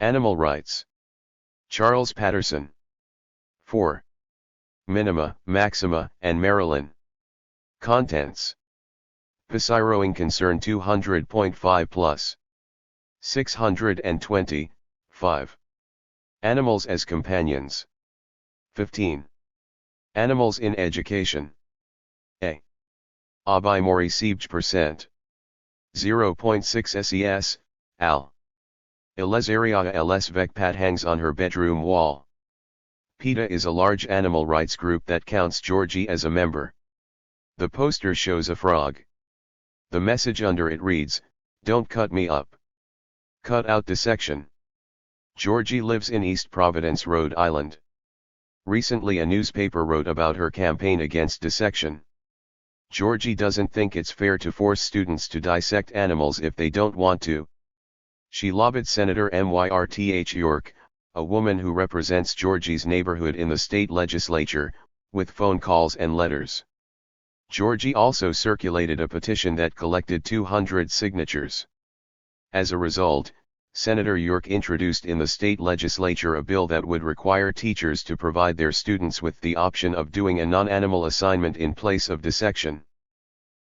Animal rights. Charles Patterson. 4. Minima, maxima, and Marilyn. Contents. Psiroing concern 200.5 plus. 620, 5. Animals as companions. 15. Animals in education. A. Abimori Siebge percent. 0.6 SES, Al. Elezaria LS Vecpat hangs on her bedroom wall. PETA is a large animal rights group that counts Georgie as a member. The poster shows a frog. The message under it reads, "Don't cut me up. Cut out dissection." Georgie lives in East Providence, Rhode Island. Recently a newspaper wrote about her campaign against dissection. Georgie doesn't think it's fair to force students to dissect animals if they don't want to. She lobbied Senator Myrth York, a woman who represents Georgie's neighborhood in the state legislature, with phone calls and letters. Georgie also circulated a petition that collected 200 signatures. As a result, Senator York introduced in the state legislature a bill that would require teachers to provide their students with the option of doing a non-animal assignment in place of dissection.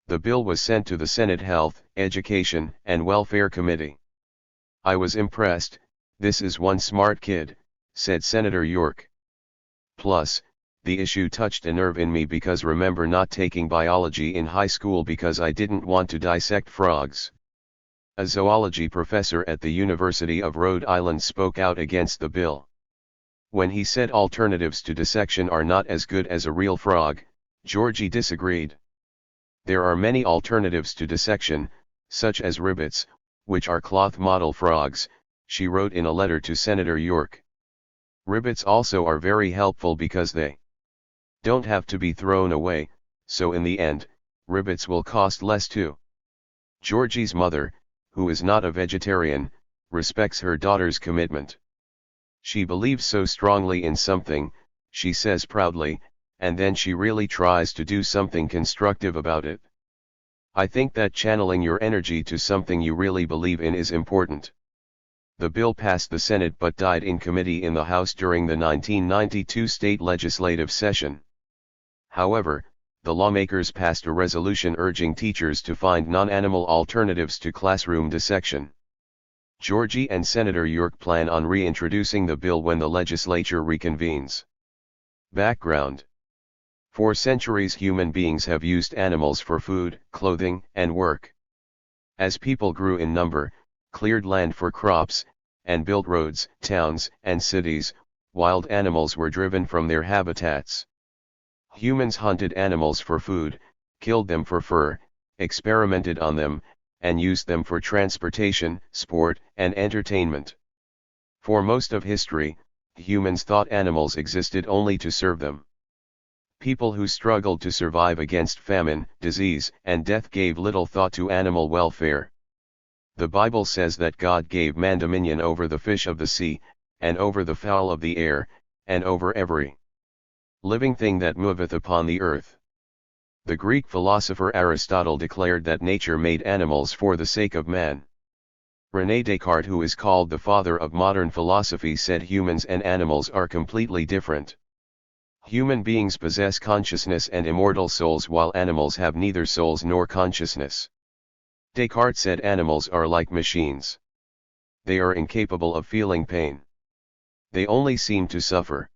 The bill was sent to the Senate Health, Education, and Welfare Committee. "I was impressed. This is one smart kid," said Senator York. "Plus, the issue touched a nerve in me because remember not taking biology in high school because I didn't want to dissect frogs." A zoology professor at the University of Rhode Island spoke out against the bill. When he said alternatives to dissection are not as good as a real frog, Georgie disagreed. "There are many alternatives to dissection, such as ribbits, which are cloth model frogs," she wrote in a letter to Senator York. "Ribbits also are very helpful because they don't have to be thrown away, so in the end, ribbits will cost less too." Georgie's mother, who is not a vegetarian, respects her daughter's commitment. "She believes so strongly in something," she says proudly, "and then she really tries to do something constructive about it. I think that channeling your energy to something you really believe in is important." The bill passed the Senate but died in committee in the House during the 1992 state legislative session. However, the lawmakers passed a resolution urging teachers to find non-animal alternatives to classroom dissection. Georgie and Senator York plan on reintroducing the bill when the legislature reconvenes. Background. For centuries human beings have used animals for food, clothing, and work. As people grew in number, cleared land for crops, and built roads, towns, and cities, wild animals were driven from their habitats. Humans hunted animals for food, killed them for fur, experimented on them, and used them for transportation, sport, and entertainment. For most of history, humans thought animals existed only to serve them. People who struggled to survive against famine, disease, and death gave little thought to animal welfare. The Bible says that God gave man dominion over the fish of the sea, and over the fowl of the air, and over every living thing that moveth upon the earth. The Greek philosopher Aristotle declared that nature made animals for the sake of man. René Descartes, who is called the father of modern philosophy, said humans and animals are completely different. Human beings possess consciousness and immortal souls while animals have neither souls nor consciousness. Descartes said animals are like machines. They are incapable of feeling pain. They only seem to suffer.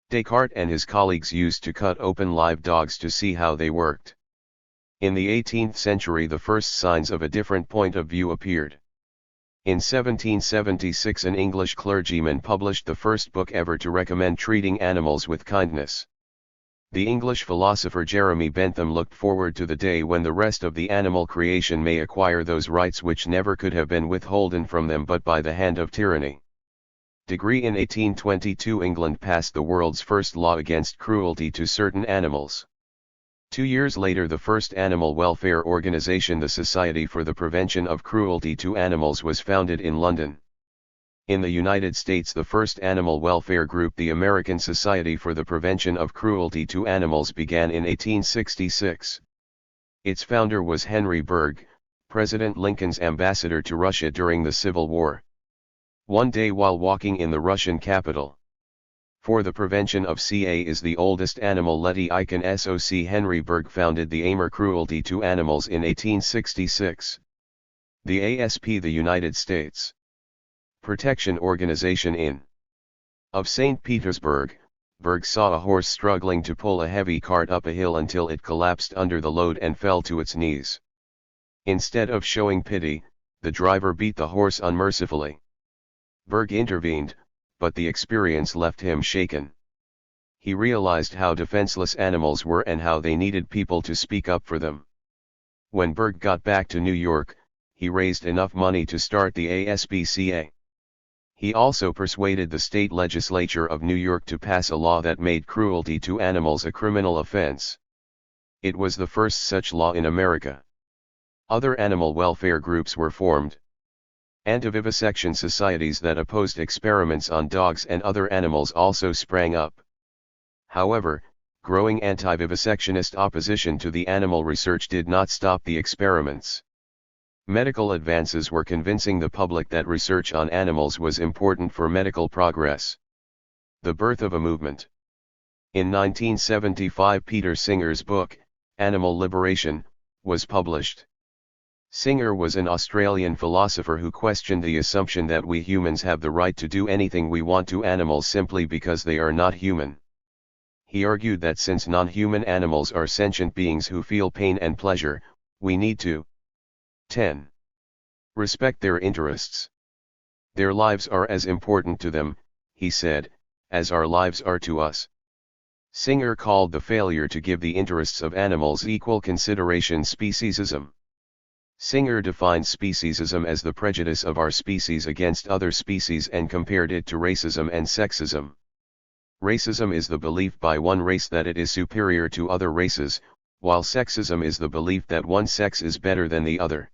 Descartes and his colleagues used to cut open live dogs to see how they worked. In the 18th century the first signs of a different point of view appeared. In 1776 an English clergyman published the first book ever to recommend treating animals with kindness. The English philosopher Jeremy Bentham looked forward to the day when the rest of the animal creation may acquire those rights which never could have been withholden from them but by the hand of tyranny. Degree in 1822 England passed the world's first law against cruelty to certain animals. 2 years later the first animal welfare organization, the Society for the Prevention of Cruelty to Animals, was founded in London. In the United States the first animal welfare group, the American Society for the Prevention of Cruelty to Animals, began in 1866. Its founder was Henry Bergh, President Lincoln's ambassador to Russia during the Civil War. One day while walking in the Russian capital. For the prevention of CA is the oldest animal-led icon. SOC Henry Berg founded the AIMER Cruelty to Animals in 1866. The ASP, the United States Protection Organization in of St. Petersburg, Berg saw a horse struggling to pull a heavy cart up a hill until it collapsed under the load and fell to its knees. Instead of showing pity, the driver beat the horse unmercifully. Berg intervened, but the experience left him shaken. He realized how defenseless animals were and how they needed people to speak up for them. When Berg got back to New York, he raised enough money to start the ASPCA. He also persuaded the state legislature of New York to pass a law that made cruelty to animals a criminal offense. It was the first such law in America. Other animal welfare groups were formed. Anti-vivisection societies that opposed experiments on dogs and other animals also sprang up. However, growing anti-vivisectionist opposition to the animal research did not stop the experiments. Medical advances were convincing the public that research on animals was important for medical progress. The birth of a movement. In 1975, Peter Singer's book, Animal Liberation, was published. Singer was an Australian philosopher who questioned the assumption that we humans have the right to do anything we want to animals simply because they are not human. He argued that since non-human animals are sentient beings who feel pain and pleasure, we need to 10. Respect their interests. Their lives are as important to them, he said, as our lives are to us. Singer called the failure to give the interests of animals equal consideration speciesism. Singer defined speciesism as the prejudice of our species against other species and compared it to racism and sexism. Racism is the belief by one race that it is superior to other races, while sexism is the belief that one sex is better than the other.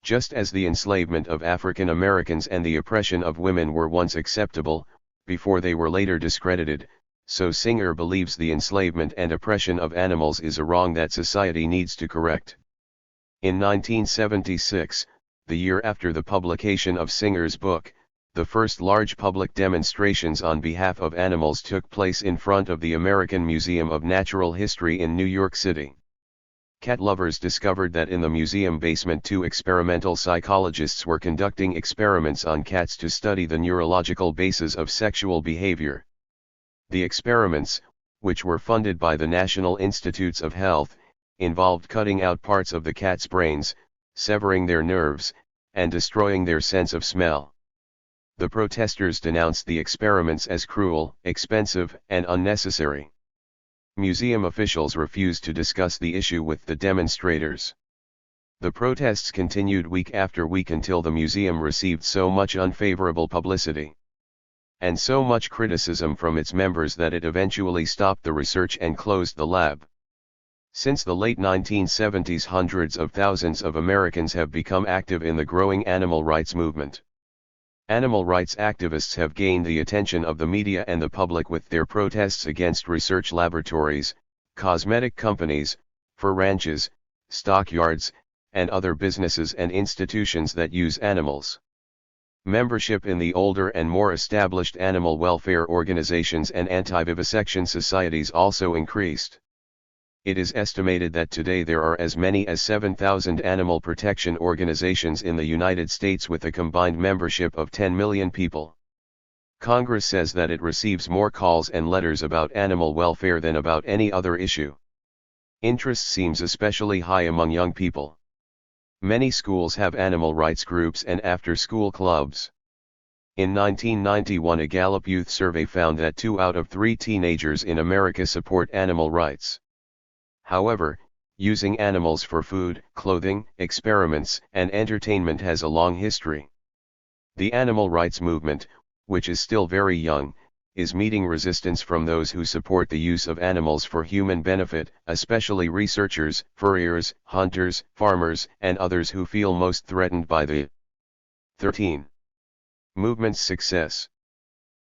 Just as the enslavement of African Americans and the oppression of women were once acceptable, before they were later discredited, so Singer believes the enslavement and oppression of animals is a wrong that society needs to correct. In 1976, the year after the publication of Singer's book, the first large public demonstrations on behalf of animals took place in front of the American Museum of Natural History in New York City. Cat lovers discovered that in the museum basement 2 experimental psychologists were conducting experiments on cats to study the neurological basis of sexual behavior. The experiments, which were funded by the National Institutes of Health, involved cutting out parts of the cat's brains, severing their nerves, and destroying their sense of smell. The protesters denounced the experiments as cruel, expensive, and unnecessary. Museum officials refused to discuss the issue with the demonstrators. The protests continued week after week until the museum received so much unfavorable publicity and so much criticism from its members that it eventually stopped the research and closed the lab. Since the late 1970s, hundreds of thousands of Americans have become active in the growing animal rights movement. Animal rights activists have gained the attention of the media and the public with their protests against research laboratories, cosmetic companies, fur ranches, stockyards, and other businesses and institutions that use animals. Membership in the older and more established animal welfare organizations and anti-vivisection societies also increased. It is estimated that today there are as many as 7,000 animal protection organizations in the United States with a combined membership of 10 million people. Congress says that it receives more calls and letters about animal welfare than about any other issue. Interest seems especially high among young people. Many schools have animal rights groups and after-school clubs. In 1991, a Gallup Youth survey found that 2 out of 3 teenagers in America support animal rights. However, using animals for food, clothing, experiments, and entertainment has a long history. The animal rights movement, which is still very young, is meeting resistance from those who support the use of animals for human benefit, especially researchers, furriers, hunters, farmers, and others who feel most threatened by the 13 movement's success.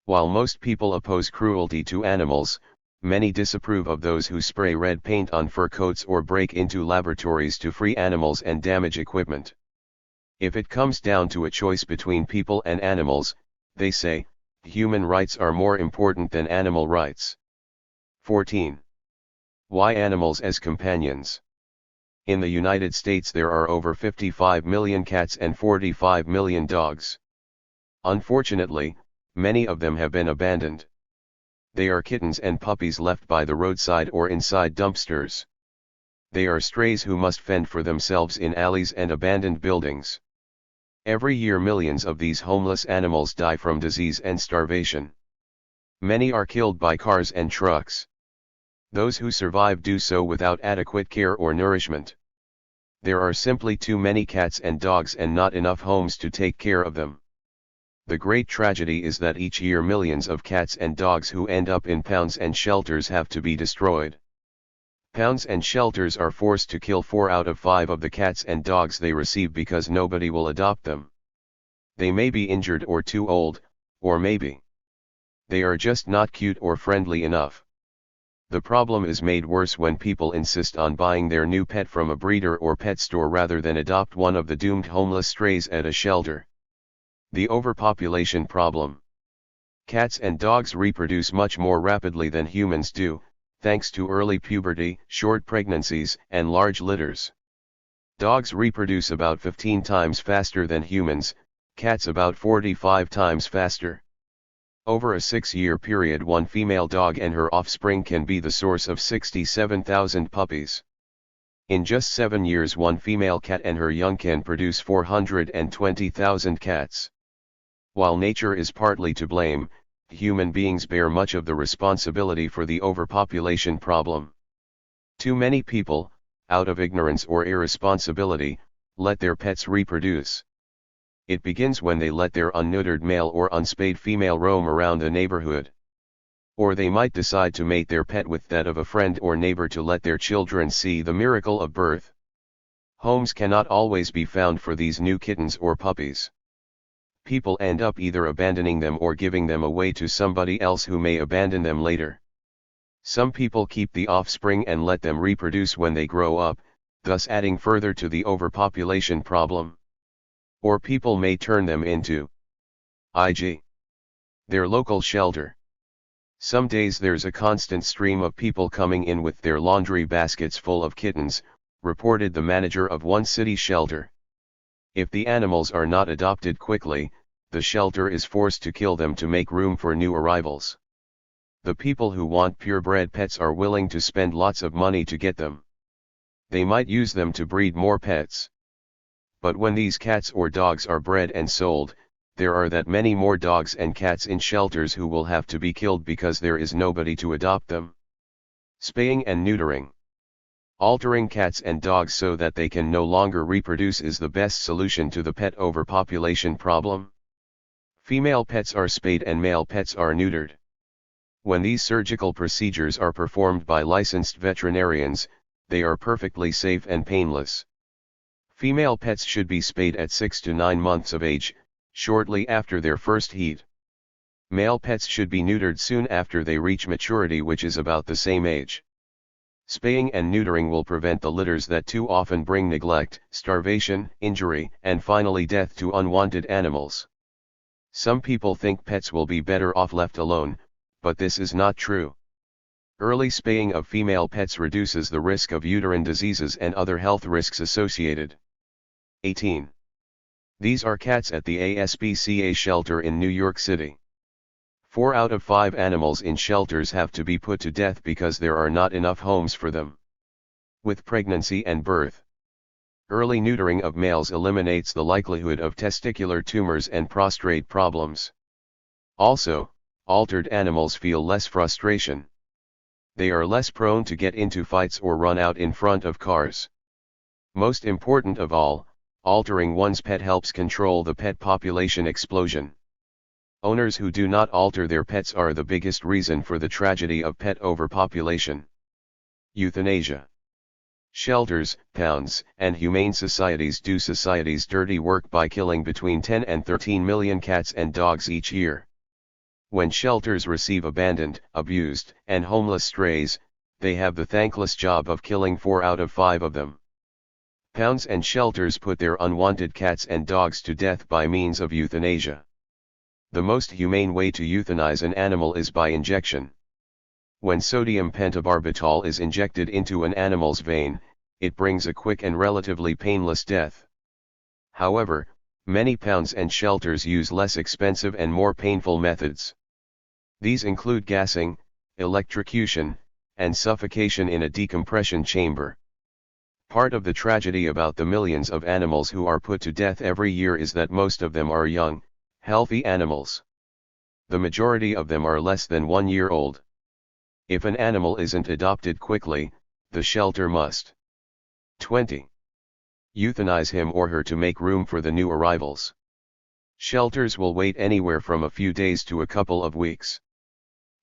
While most people oppose cruelty to animals, many disapprove of those who spray red paint on fur coats or break into laboratories to free animals and damage equipment. If it comes down to a choice between people and animals, they say, human rights are more important than animal rights. 14. Why animals as companions? In the United States there are over 55 million cats and 45 million dogs. Unfortunately, many of them have been abandoned. They are kittens and puppies left by the roadside or inside dumpsters. They are strays who must fend for themselves in alleys and abandoned buildings. Every year millions of these homeless animals die from disease and starvation. Many are killed by cars and trucks. Those who survive do so without adequate care or nourishment. There are simply too many cats and dogs and not enough homes to take care of them. The great tragedy is that each year millions of cats and dogs who end up in pounds and shelters have to be destroyed. Pounds and shelters are forced to kill 4 out of 5 of the cats and dogs they receive because nobody will adopt them. They may be injured or too old, or maybe they are just not cute or friendly enough. The problem is made worse when people insist on buying their new pet from a breeder or pet store rather than adopt one of the doomed homeless strays at a shelter. The overpopulation problem. Cats and dogs reproduce much more rapidly than humans do, thanks to early puberty, short pregnancies, and large litters. Dogs reproduce about 15 times faster than humans, cats about 45 times faster. Over a 6-year period, one female dog and her offspring can be the source of 67,000 puppies. In just 7 years, one female cat and her young can produce 420,000 cats. While nature is partly to blame, human beings bear much of the responsibility for the overpopulation problem. Too many people, out of ignorance or irresponsibility, let their pets reproduce. It begins when they let their unneutered male or unspayed female roam around a neighborhood. Or they might decide to mate their pet with that of a friend or neighbor to let their children see the miracle of birth. Homes cannot always be found for these new kittens or puppies. People end up either abandoning them or giving them away to somebody else who may abandon them later. Some people keep the offspring and let them reproduce when they grow up, thus adding further to the overpopulation problem. Or people may turn them into their local shelter. Some days there's a constant stream of people coming in with their laundry baskets full of kittens, reported the manager of one city shelter. If the animals are not adopted quickly, the shelter is forced to kill them to make room for new arrivals. The people who want purebred pets are willing to spend lots of money to get them. They might use them to breed more pets. But when these cats or dogs are bred and sold, there are that many more dogs and cats in shelters who will have to be killed because there is nobody to adopt them. Spaying and neutering. Altering cats and dogs so that they can no longer reproduce is the best solution to the pet overpopulation problem. Female pets are spayed and male pets are neutered. When these surgical procedures are performed by licensed veterinarians, they are perfectly safe and painless. Female pets should be spayed at 6 to 9 months of age, shortly after their first heat. Male pets should be neutered soon after they reach maturity, which is about the same age. Spaying and neutering will prevent the litters that too often bring neglect, starvation, injury, and finally death to unwanted animals. Some people think pets will be better off left alone, but this is not true. Early spaying of female pets reduces the risk of uterine diseases and other health risks associated. 18. These are cats at the ASPCA shelter in New York City. 4 out of 5 animals in shelters have to be put to death because there are not enough homes for them. With pregnancy and birth. Early neutering of males eliminates the likelihood of testicular tumors and prostate problems. Also, altered animals feel less frustration. They are less prone to get into fights or run out in front of cars. Most important of all, altering one's pet helps control the pet population explosion. Owners who do not alter their pets are the biggest reason for the tragedy of pet overpopulation. Euthanasia. Shelters, pounds, and humane societies do society's dirty work by killing between 10 and 13 million cats and dogs each year. When shelters receive abandoned, abused, and homeless strays, they have the thankless job of killing 4 out of 5 of them. Pounds and shelters put their unwanted cats and dogs to death by means of euthanasia. The most humane way to euthanize an animal is by injection. When sodium pentobarbital is injected into an animal's vein, it brings a quick and relatively painless death. However, many pounds and shelters use less expensive and more painful methods. These include gassing, electrocution, and suffocation in a decompression chamber. Part of the tragedy about the millions of animals who are put to death every year is that most of them are young, healthy animals. The majority of them are less than 1 year old. If an animal isn't adopted quickly, the shelter must 20. Euthanize him or her to make room for the new arrivals. Shelters will wait anywhere from a few days to a couple of weeks.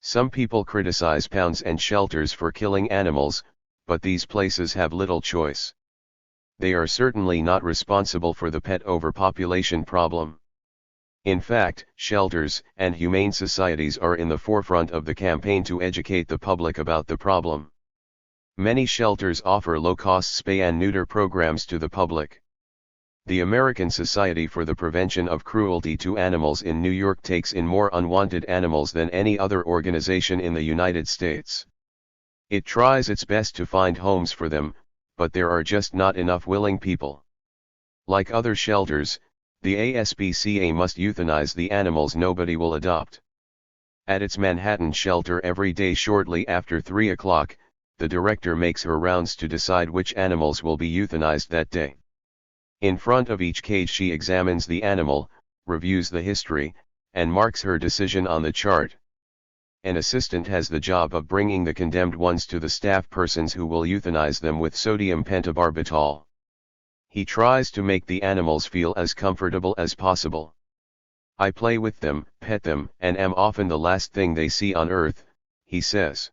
Some people criticize pounds and shelters for killing animals, but these places have little choice. They are certainly not responsible for the pet overpopulation problem. In fact, shelters and humane societies are in the forefront of the campaign to educate the public about the problem. Many shelters offer low-cost spay and neuter programs to the public. The American Society for the Prevention of Cruelty to Animals in New York takes in more unwanted animals than any other organization in the United States. It tries its best to find homes for them, but there are just not enough willing people. Like other shelters, the ASPCA must euthanize the animals nobody will adopt. At its Manhattan shelter every day shortly after 3 o'clock, the director makes her rounds to decide which animals will be euthanized that day. In front of each cage she examines the animal, reviews the history, and marks her decision on the chart. An assistant has the job of bringing the condemned ones to the staff persons who will euthanize them with sodium pentobarbital. He tries to make the animals feel as comfortable as possible. I play with them, pet them, and am often the last thing they see on earth, he says.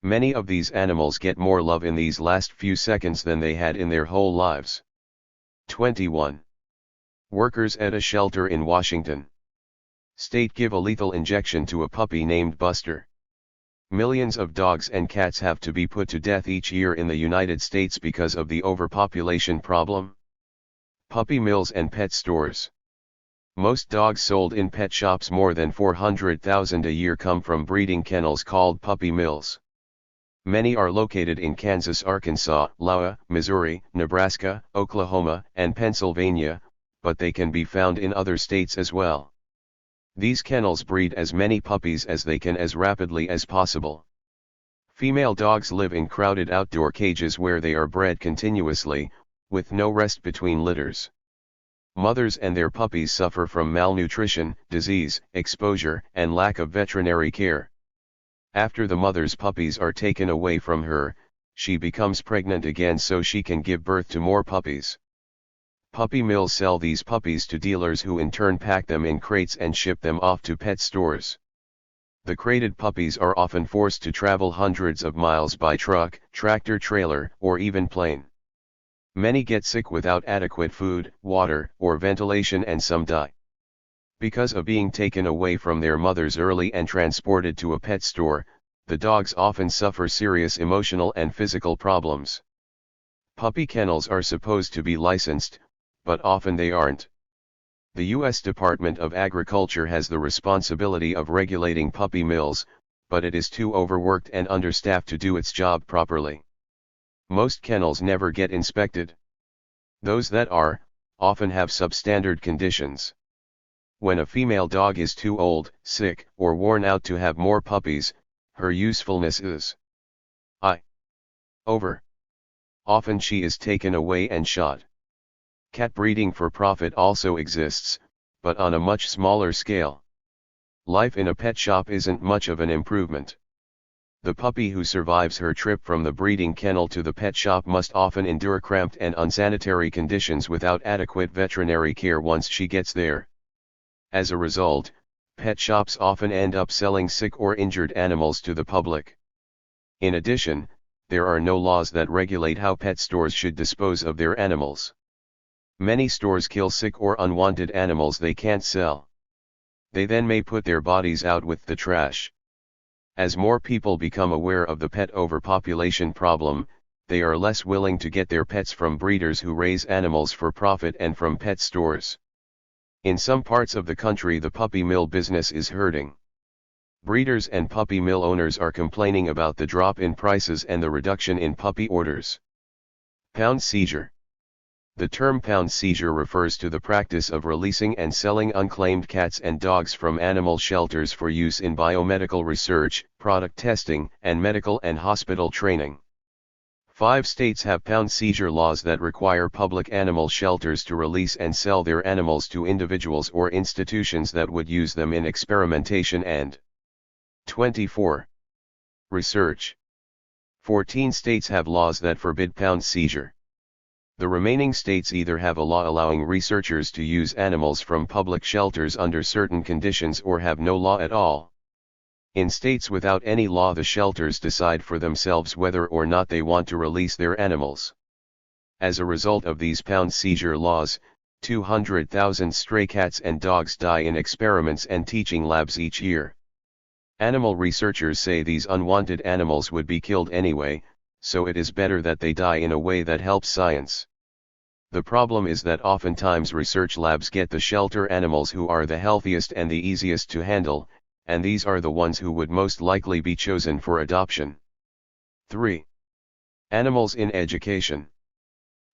Many of these animals get more love in these last few seconds than they had in their whole lives. 21. Workers at a shelter in Washington State give a lethal injection to a puppy named Buster. Millions of dogs and cats have to be put to death each year in the United States because of the overpopulation problem. Puppy mills and pet stores. Most dogs sold in pet shops, more than 400,000 a year, come from breeding kennels called puppy mills. Many are located in Kansas, Arkansas, Iowa, Missouri, Nebraska, Oklahoma, and Pennsylvania, but they can be found in other states as well. These kennels breed as many puppies as they can as rapidly as possible. Female dogs live in crowded outdoor cages where they are bred continuously, with no rest between litters. Mothers and their puppies suffer from malnutrition, disease, exposure, and lack of veterinary care. After the mother's puppies are taken away from her, she becomes pregnant again so she can give birth to more puppies. Puppy mills sell these puppies to dealers who in turn pack them in crates and ship them off to pet stores. The crated puppies are often forced to travel hundreds of miles by truck, tractor-trailer, or even plane. Many get sick without adequate food, water, or ventilation, and some die. Because of being taken away from their mothers early and transported to a pet store, the dogs often suffer serious emotional and physical problems. Puppy kennels are supposed to be licensed, but often they aren't. The U.S. Department of Agriculture has the responsibility of regulating puppy mills, but it is too overworked and understaffed to do its job properly. Most kennels never get inspected. Those that are, often have substandard conditions. When a female dog is too old, sick, or worn out to have more puppies, her usefulness is over. Often she is taken away and shot. Cat breeding for profit also exists, but on a much smaller scale. Life in a pet shop isn't much of an improvement. The puppy who survives her trip from the breeding kennel to the pet shop must often endure cramped and unsanitary conditions without adequate veterinary care once she gets there. As a result, pet shops often end up selling sick or injured animals to the public. In addition, there are no laws that regulate how pet stores should dispose of their animals. Many stores kill sick or unwanted animals they can't sell. They then may put their bodies out with the trash. As more people become aware of the pet overpopulation problem, they are less willing to get their pets from breeders who raise animals for profit and from pet stores. In some parts of the country, the puppy mill business is hurting. Breeders and puppy mill owners are complaining about the drop in prices and the reduction in puppy orders. Pound seizure. The term pound seizure refers to the practice of releasing and selling unclaimed cats and dogs from animal shelters for use in biomedical research, product testing, and medical and hospital training. 5 states have pound seizure laws that require public animal shelters to release and sell their animals to individuals or institutions that would use them in experimentation and 24. Research. 14 states have laws that forbid pound seizure. The remaining states either have a law allowing researchers to use animals from public shelters under certain conditions or have no law at all. In states without any law, the shelters decide for themselves whether or not they want to release their animals. As a result of these pound seizure laws, 200,000 stray cats and dogs die in experiments and teaching labs each year. Animal researchers say these unwanted animals would be killed anyway, so it is better that they die in a way that helps science. The problem is that oftentimes research labs get the shelter animals who are the healthiest and the easiest to handle, and these are the ones who would most likely be chosen for adoption. 3. Animals in education.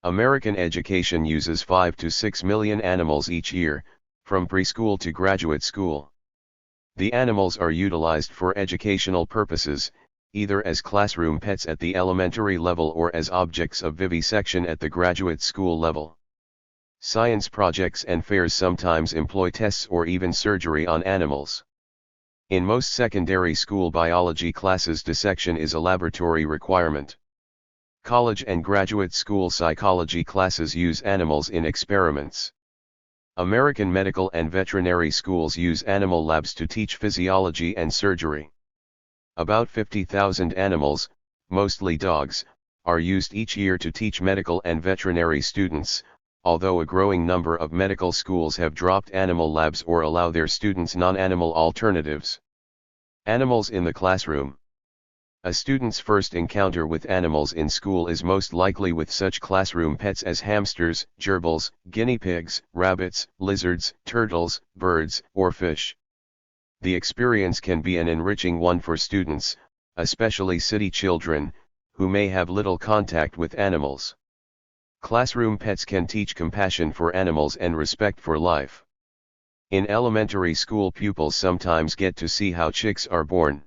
American education uses 5 to 6 million animals each year, from preschool to graduate school. The animals are utilized for educational purposes, either as classroom pets at the elementary level or as objects of vivisection at the graduate school level. Science projects and fairs sometimes employ tests or even surgery on animals. In most secondary school biology classes, dissection is a laboratory requirement. College and graduate school psychology classes use animals in experiments. American medical and veterinary schools use animal labs to teach physiology and surgery. About 50,000 animals, mostly dogs, are used each year to teach medical and veterinary students, although a growing number of medical schools have dropped animal labs or allow their students non-animal alternatives. Animals in the classroom. A student's first encounter with animals in school is most likely with such classroom pets as hamsters, gerbils, guinea pigs, rabbits, lizards, turtles, birds, or fish. The experience can be an enriching one for students, especially city children, who may have little contact with animals. Classroom pets can teach compassion for animals and respect for life. In elementary school, pupils sometimes get to see how chicks are born.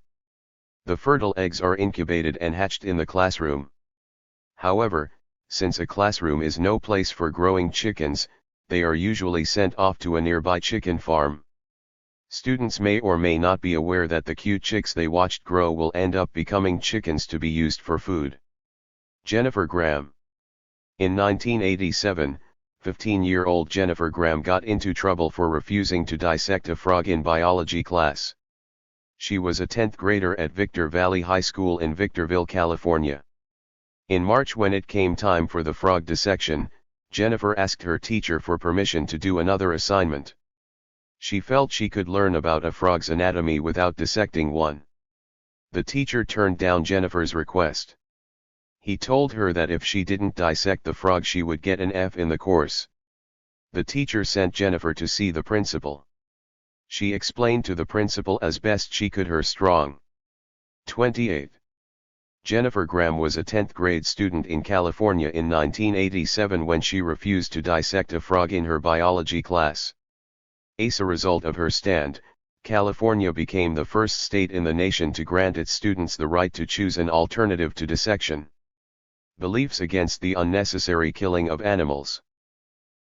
The fertile eggs are incubated and hatched in the classroom. However, since a classroom is no place for growing chickens, they are usually sent off to a nearby chicken farm. Students may or may not be aware that the cute chicks they watched grow will end up becoming chickens to be used for food. Jennifer Graham. In 1987, 15-year-old Jennifer Graham got into trouble for refusing to dissect a frog in biology class. She was a 10th grader at Victor Valley High School in Victorville, California. In March, when it came time for the frog dissection, Jennifer asked her teacher for permission to do another assignment. She felt she could learn about a frog's anatomy without dissecting one. The teacher turned down Jennifer's request. He told her that if she didn't dissect the frog, she would get an F in the course. The teacher sent Jennifer to see the principal. She explained to the principal as best she could her strong. 28. Jennifer Graham was a 10th grade student in California in 1987 when she refused to dissect a frog in her biology class. As a result of her stand, California became the first state in the nation to grant its students the right to choose an alternative to dissection. Beliefs against the unnecessary killing of animals.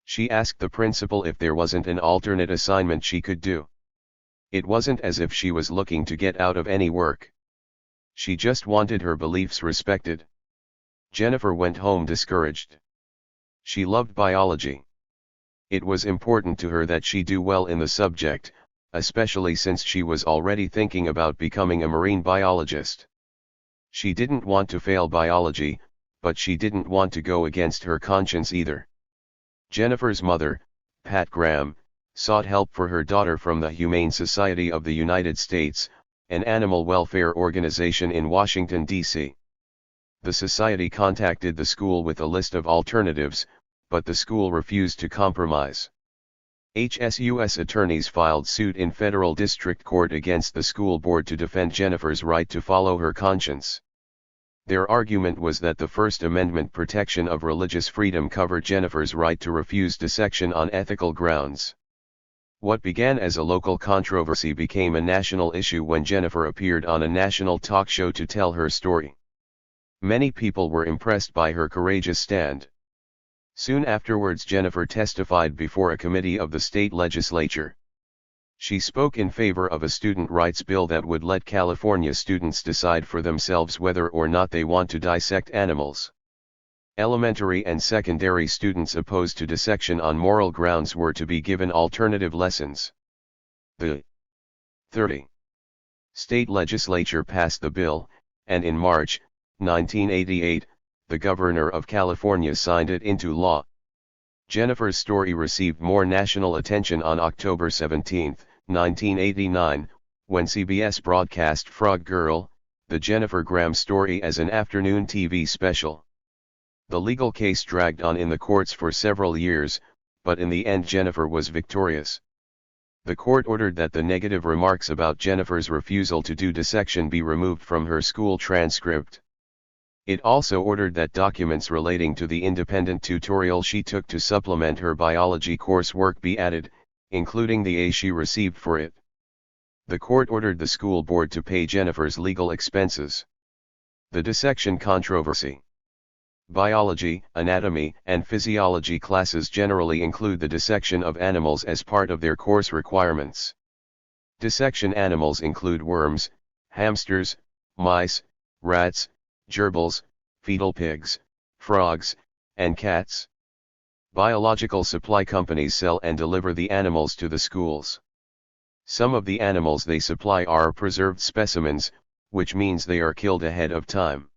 She asked the principal if there wasn't an alternate assignment she could do. It wasn't as if she was looking to get out of any work. She just wanted her beliefs respected. Jennifer went home discouraged. She loved biology. It was important to her that she do well in the subject, especially since she was already thinking about becoming a marine biologist. She didn't want to fail biology, but she didn't want to go against her conscience either. Jennifer's mother, Pat Graham, sought help for her daughter from the Humane Society of the United States, an animal welfare organization in Washington, D.C. The society contacted the school with a list of alternatives, but the school refused to compromise. HSUS attorneys filed suit in federal district court against the school board to defend Jennifer's right to follow her conscience. Their argument was that the First Amendment protection of religious freedom covered Jennifer's right to refuse dissection on ethical grounds. What began as a local controversy became a national issue when Jennifer appeared on a national talk show to tell her story. Many people were impressed by her courageous stand. Soon afterwards, Jennifer testified before a committee of the state legislature. She spoke in favor of a student rights bill that would let California students decide for themselves whether or not they want to dissect animals. Elementary and secondary students opposed to dissection on moral grounds were to be given alternative lessons. The 30 state legislature passed the bill, and in March 1988, the governor of California signed it into law. Jennifer's story received more national attention on October 17, 1989, when CBS broadcast Frog Girl, the Jennifer Graham story as an afternoon TV special. The legal case dragged on in the courts for several years, but in the end Jennifer was victorious. The court ordered that the negative remarks about Jennifer's refusal to do dissection be removed from her school transcript. It also ordered that documents relating to the independent tutorial she took to supplement her biology coursework be added, including the A she received for it. The court ordered the school board to pay Jennifer's legal expenses. The dissection controversy. Biology, anatomy, and physiology classes generally include the dissection of animals as part of their course requirements. Dissection animals include worms, hamsters, mice, rats, gerbils, fetal pigs, frogs, and cats. Biological supply companies sell and deliver the animals to the schools. Some of the animals they supply are preserved specimens, which means they are killed ahead of time.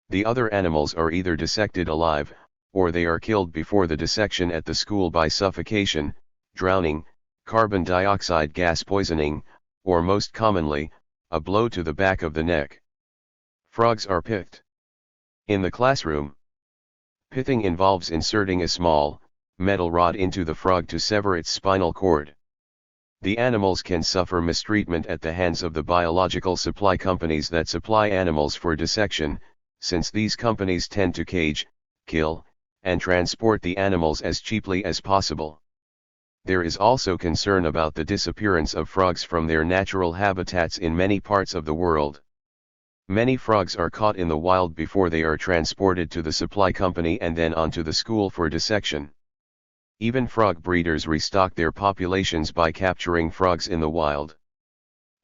The other animals are either dissected alive, or they are killed before the dissection at the school by suffocation, drowning, carbon dioxide gas poisoning, or most commonly, a blow to the back of the neck. Frogs are pithed. In the classroom, pithing involves inserting a small, metal rod into the frog to sever its spinal cord. The animals can suffer mistreatment at the hands of the biological supply companies that supply animals for dissection, since these companies tend to cage, kill, and transport the animals as cheaply as possible. There is also concern about the disappearance of frogs from their natural habitats in many parts of the world. Many frogs are caught in the wild before they are transported to the supply company and then onto the school for dissection. Even frog breeders restock their populations by capturing frogs in the wild.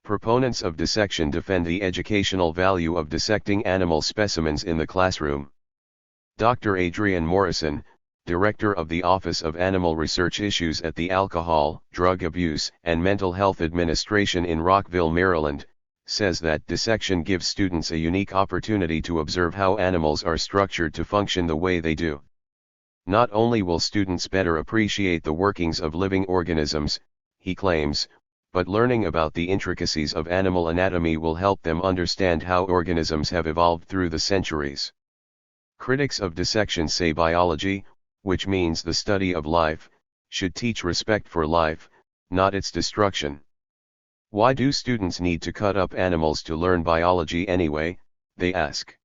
Proponents of dissection defend the educational value of dissecting animal specimens in the classroom. Dr. Adrian Morrison, director of the Office of Animal Research Issues at the Alcohol, Drug Abuse, and Mental Health Administration in Rockville, Maryland, says that dissection gives students a unique opportunity to observe how animals are structured to function the way they do. Not only will students better appreciate the workings of living organisms, he claims, but learning about the intricacies of animal anatomy will help them understand how organisms have evolved through the centuries. Critics of dissection say biology, which means the study of life, should teach respect for life, not its destruction. Why do students need to cut up animals to learn biology anyway, they ask.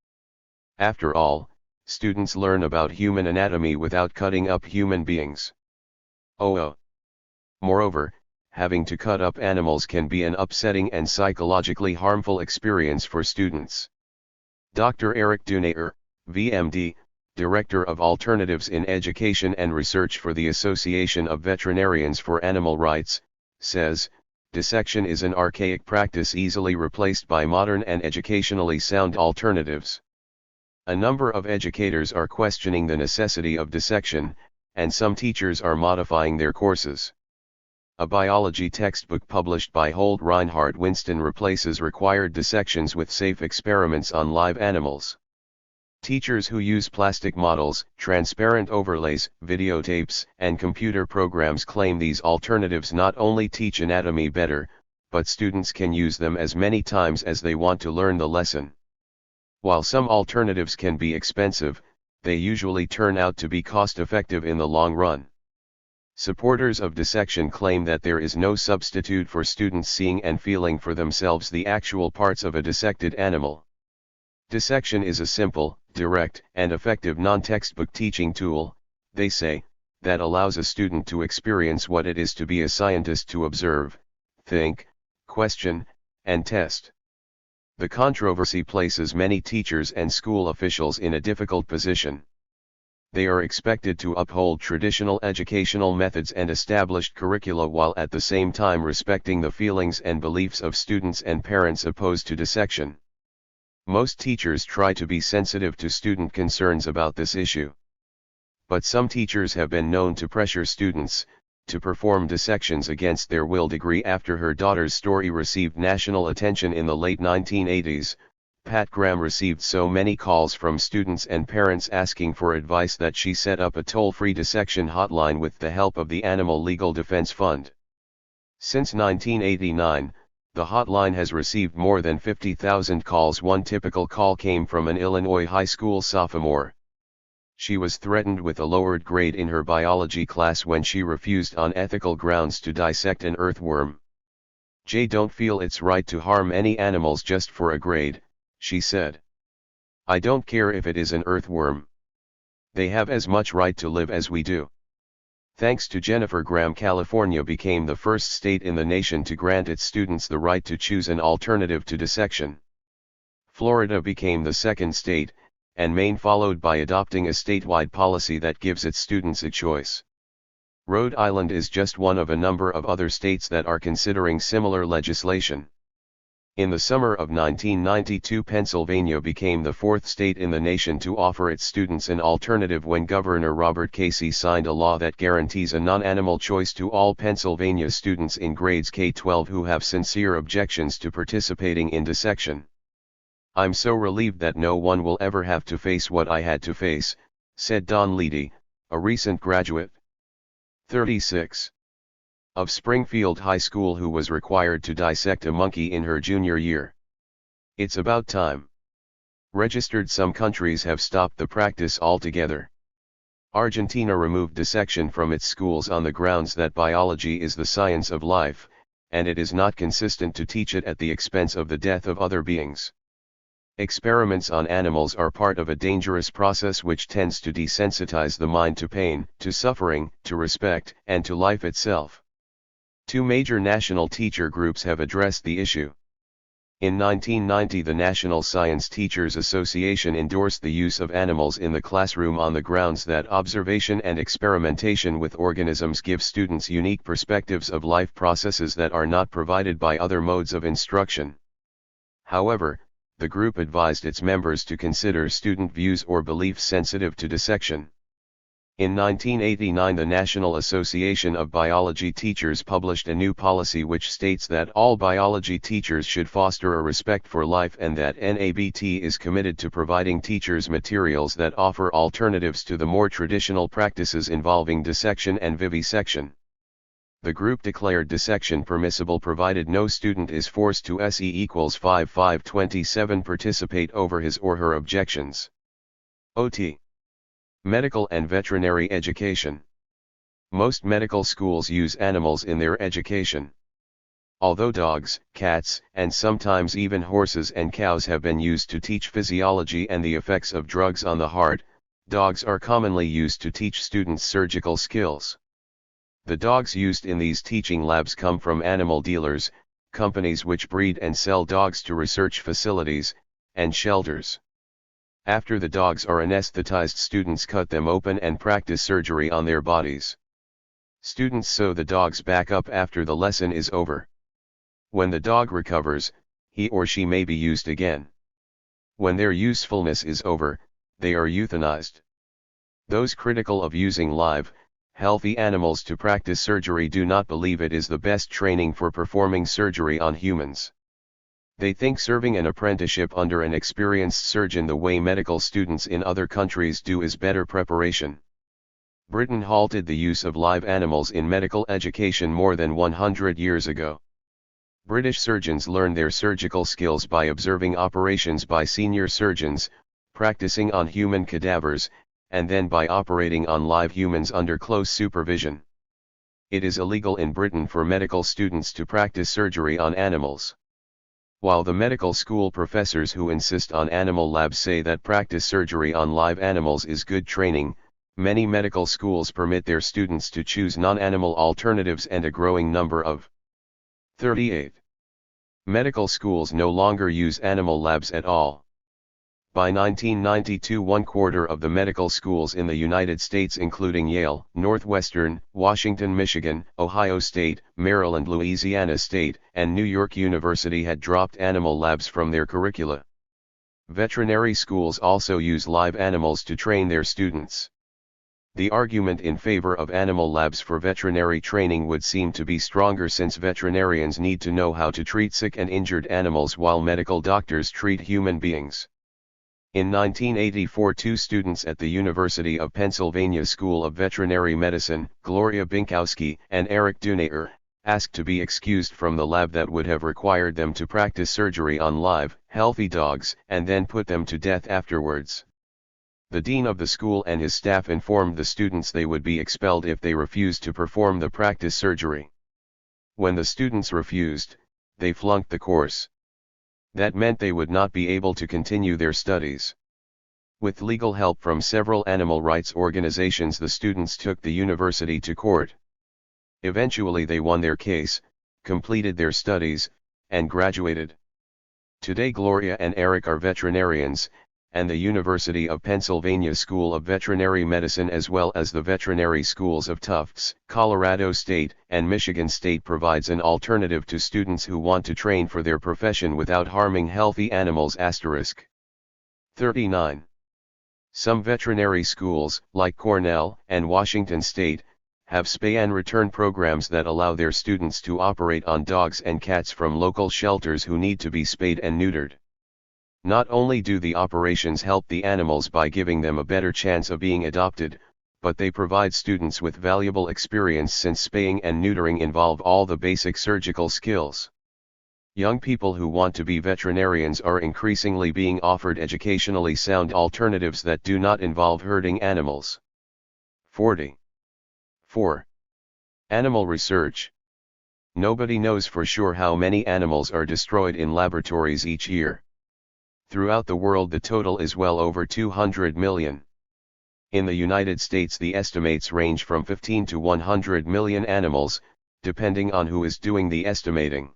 After all, students learn about human anatomy without cutting up human beings. Moreover, having to cut up animals can be an upsetting and psychologically harmful experience for students. Dr. Eric Dunayer, VMD, Director of Alternatives in Education and Research for the Association of Veterinarians for Animal Rights, says, dissection is an archaic practice easily replaced by modern and educationally sound alternatives. A number of educators are questioning the necessity of dissection, and some teachers are modifying their courses. A biology textbook published by Holt Reinhardt Winston replaces required dissections with safe experiments on live animals. Teachers who use plastic models, transparent overlays, videotapes, and computer programs claim these alternatives not only teach anatomy better, but students can use them as many times as they want to learn the lesson. While some alternatives can be expensive, they usually turn out to be cost-effective in the long run. Supporters of dissection claim that there is no substitute for students seeing and feeling for themselves the actual parts of a dissected animal. Dissection is a simple, direct, and effective non-textbook teaching tool, they say, that allows a student to experience what it is to be a scientist, to observe, think, question, and test. The controversy places many teachers and school officials in a difficult position. They are expected to uphold traditional educational methods and established curricula while at the same time respecting the feelings and beliefs of students and parents opposed to dissection. Most teachers try to be sensitive to student concerns about this issue. But some teachers have been known to pressure students to perform dissections against their will. After her daughter's story received national attention in the late 1980s, Pat Graham received so many calls from students and parents asking for advice that she set up a toll-free dissection hotline with the help of the Animal Legal Defense Fund. Since 1989, the hotline has received more than 50,000 calls. One typical call came from an Illinois high school sophomore. She was threatened with a lowered grade in her biology class when she refused on ethical grounds to dissect an earthworm. "I don't feel it's right to harm any animals just for a grade," she said. "I don't care if it is an earthworm. They have as much right to live as we do." Thanks to Jennifer Graham, California became the first state in the nation to grant its students the right to choose an alternative to dissection. Florida became the second state, and Maine followed by adopting a statewide policy that gives its students a choice. Rhode Island is just one of a number of other states that are considering similar legislation. In the summer of 1992, Pennsylvania became the fourth state in the nation to offer its students an alternative when Governor Robert Casey signed a law that guarantees a non-animal choice to all Pennsylvania students in grades K-12 who have sincere objections to participating in dissection. "I'm so relieved that no one will ever have to face what I had to face," said Don Leedy, a recent graduate, 36, of Springfield High School, who was required to dissect a monkey in her junior year. "It's about time. Registered some countries have stopped the practice altogether. Argentina removed dissection from its schools on the grounds that biology is the science of life, and it is not consistent to teach it at the expense of the death of other beings. Experiments on animals are part of a dangerous process which tends to desensitize the mind to pain, to suffering, to respect, and to life itself." Two major national teacher groups have addressed the issue. In 1990, the National Science Teachers Association endorsed the use of animals in the classroom on the grounds that observation and experimentation with organisms give students unique perspectives of life processes that are not provided by other modes of instruction. However, the group advised its members to consider student views or beliefs sensitive to dissection. In 1989, the National Association of Biology Teachers published a new policy which states that all biology teachers should foster a respect for life and that NABT is committed to providing teachers materials that offer alternatives to the more traditional practices involving dissection and vivisection. The group declared dissection permissible provided no student is forced to SE=5527 participate over his or her objections. OT. Medical and veterinary education. Most medical schools use animals in their education. Although dogs, cats, and sometimes even horses and cows have been used to teach physiology and the effects of drugs on the heart, dogs are commonly used to teach students surgical skills. The dogs used in these teaching labs come from animal dealers, companies which breed and sell dogs to research facilities, and shelters. After the dogs are anesthetized, students cut them open and practice surgery on their bodies. Students sew the dogs back up after the lesson is over. When the dog recovers, he or she may be used again. When their usefulness is over, they are euthanized. Those critical of using live, healthy animals to practice surgery do not believe it is the best training for performing surgery on humans. They think serving an apprenticeship under an experienced surgeon the way medical students in other countries do is better preparation. Britain halted the use of live animals in medical education more than 100 years ago. British surgeons learned their surgical skills by observing operations by senior surgeons, practicing on human cadavers, and then by operating on live humans under close supervision. It is illegal in Britain for medical students to practice surgery on animals. While the medical school professors who insist on animal labs say that practice surgery on live animals is good training, many medical schools permit their students to choose non-animal alternatives, and a growing number of 38 medical schools no longer use animal labs at all. By 1992, 1/4 of the medical schools in the United States, including Yale, Northwestern, Washington, Michigan, Ohio State, Maryland, Louisiana State, and New York University, had dropped animal labs from their curricula. Veterinary schools also use live animals to train their students. The argument in favor of animal labs for veterinary training would seem to be stronger, since veterinarians need to know how to treat sick and injured animals while medical doctors treat human beings. In 1984, 2 students at the University of Pennsylvania School of Veterinary Medicine, Gloria Binkowski and Eric Dunayer, asked to be excused from the lab that would have required them to practice surgery on live, healthy dogs, and then put them to death afterwards. The dean of the school and his staff informed the students they would be expelled if they refused to perform the practice surgery. When the students refused, they flunked the course. That meant they would not be able to continue their studies. With legal help from several animal rights organizations, the students took the university to court. Eventually they won their case, completed their studies, and graduated. Today Gloria and Eric are veterinarians, and the University of Pennsylvania School of Veterinary Medicine, as well as the veterinary schools of Tufts, Colorado State, and Michigan State, provides an alternative to students who want to train for their profession without harming healthy animals. 39. Some veterinary schools, like Cornell and Washington State, have spay and return programs that allow their students to operate on dogs and cats from local shelters who need to be spayed and neutered. Not only do the operations help the animals by giving them a better chance of being adopted, but they provide students with valuable experience, since spaying and neutering involve all the basic surgical skills. Young people who want to be veterinarians are increasingly being offered educationally sound alternatives that do not involve hurting animals. 40. 4. Animal research. Nobody knows for sure how many animals are destroyed in laboratories each year. Throughout the world the total is well over 200 million. In the United States the estimates range from 15 to 100 million animals, depending on who is doing the estimating.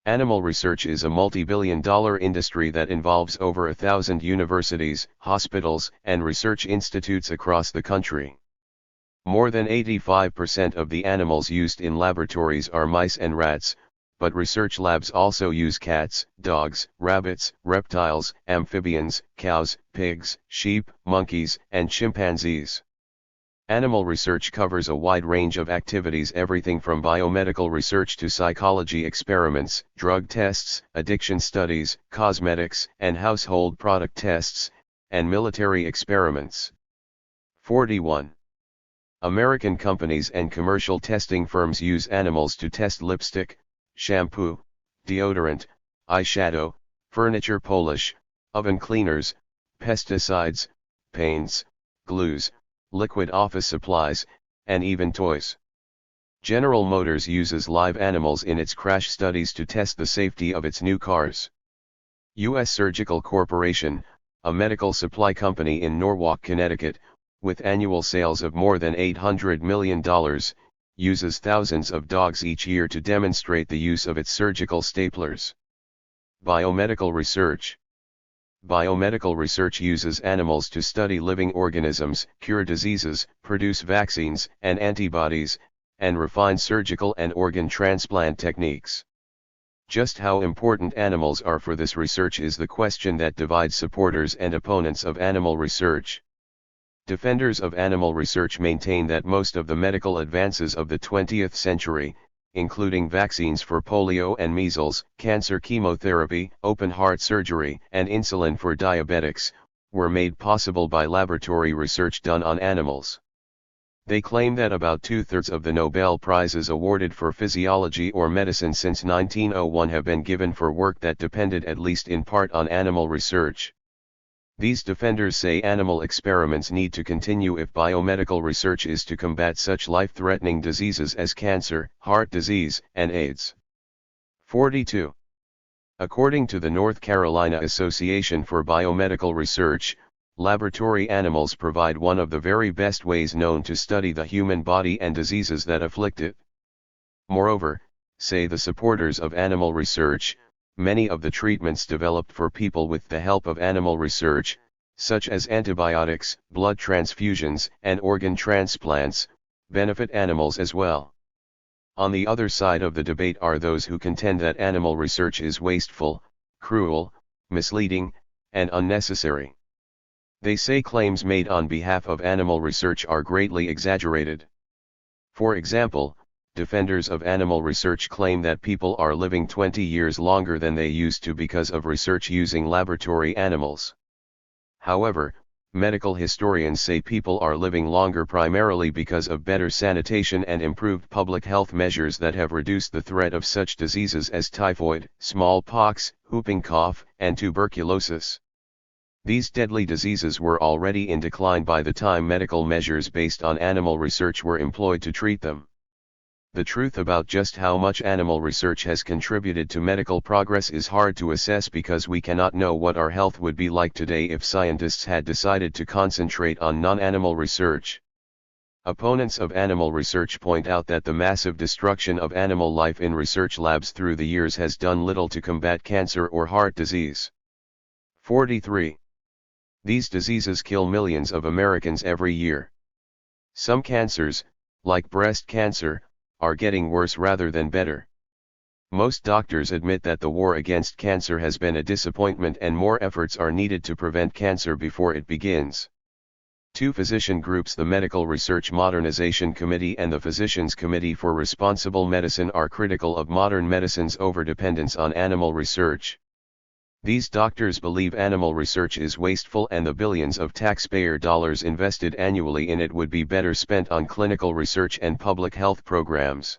Animal research is a multi-billion-dollar industry that involves over 1,000 universities, hospitals, and research institutes across the country. More than 85% of the animals used in laboratories are mice and rats, but research labs also use cats, dogs, rabbits, reptiles, amphibians, cows, pigs, sheep, monkeys, and chimpanzees. Animal research covers a wide range of activities, everything from biomedical research to psychology experiments, drug tests, addiction studies, cosmetics and household product tests, and military experiments. 41. American companies and commercial testing firms use animals to test lipstick, shampoo, deodorant, eyeshadow, furniture polish, oven cleaners, pesticides, paints, glues, liquid office supplies, and even toys. General Motors uses live animals in its crash studies to test the safety of its new cars. U.S. Surgical Corporation, a medical supply company in Norwalk, Connecticut, with annual sales of more than $800 million, uses thousands of dogs each year to demonstrate the use of its surgical staplers. Biomedical research. Biomedical research uses animals to study living organisms, cure diseases, produce vaccines and antibodies, and refine surgical and organ transplant techniques. Just how important animals are for this research is the question that divides supporters and opponents of animal research. Defenders of animal research maintain that most of the medical advances of the 20th century, including vaccines for polio and measles, cancer chemotherapy, open heart surgery, and insulin for diabetics, were made possible by laboratory research done on animals. They claim that about two-thirds of the Nobel Prizes awarded for physiology or medicine since 1901 have been given for work that depended at least in part on animal research. These defenders say animal experiments need to continue if biomedical research is to combat such life-threatening diseases as cancer, heart disease, and AIDS. 42. According to the North Carolina Association for Biomedical Research, laboratory animals provide one of the very best ways known to study the human body and diseases that afflict it. Moreover, say the supporters of animal research, many of the treatments developed for people with the help of animal research, such as antibiotics, blood transfusions, and organ transplants, benefit animals as well. On the other side of the debate are those who contend that animal research is wasteful, cruel, misleading, and unnecessary. They say claims made on behalf of animal research are greatly exaggerated. For example, defenders of animal research claim that people are living 20 years longer than they used to because of research using laboratory animals. However, medical historians say people are living longer primarily because of better sanitation and improved public health measures that have reduced the threat of such diseases as typhoid, smallpox, whooping cough, and tuberculosis. These deadly diseases were already in decline by the time medical measures based on animal research were employed to treat them. The truth about just how much animal research has contributed to medical progress is hard to assess because we cannot know what our health would be like today if scientists had decided to concentrate on non-animal research. Opponents of animal research point out that the massive destruction of animal life in research labs through the years has done little to combat cancer or heart disease. 43. These diseases kill millions of Americans every year. Some cancers, like breast cancer, are getting worse rather than better. Most doctors admit that the war against cancer has been a disappointment and more efforts are needed to prevent cancer before it begins. Two physician groups, the Medical Research Modernization Committee and the Physicians Committee for Responsible Medicine, are critical of modern medicine's overdependence on animal research. These doctors believe animal research is wasteful and the billions of taxpayer dollars invested annually in it would be better spent on clinical research and public health programs.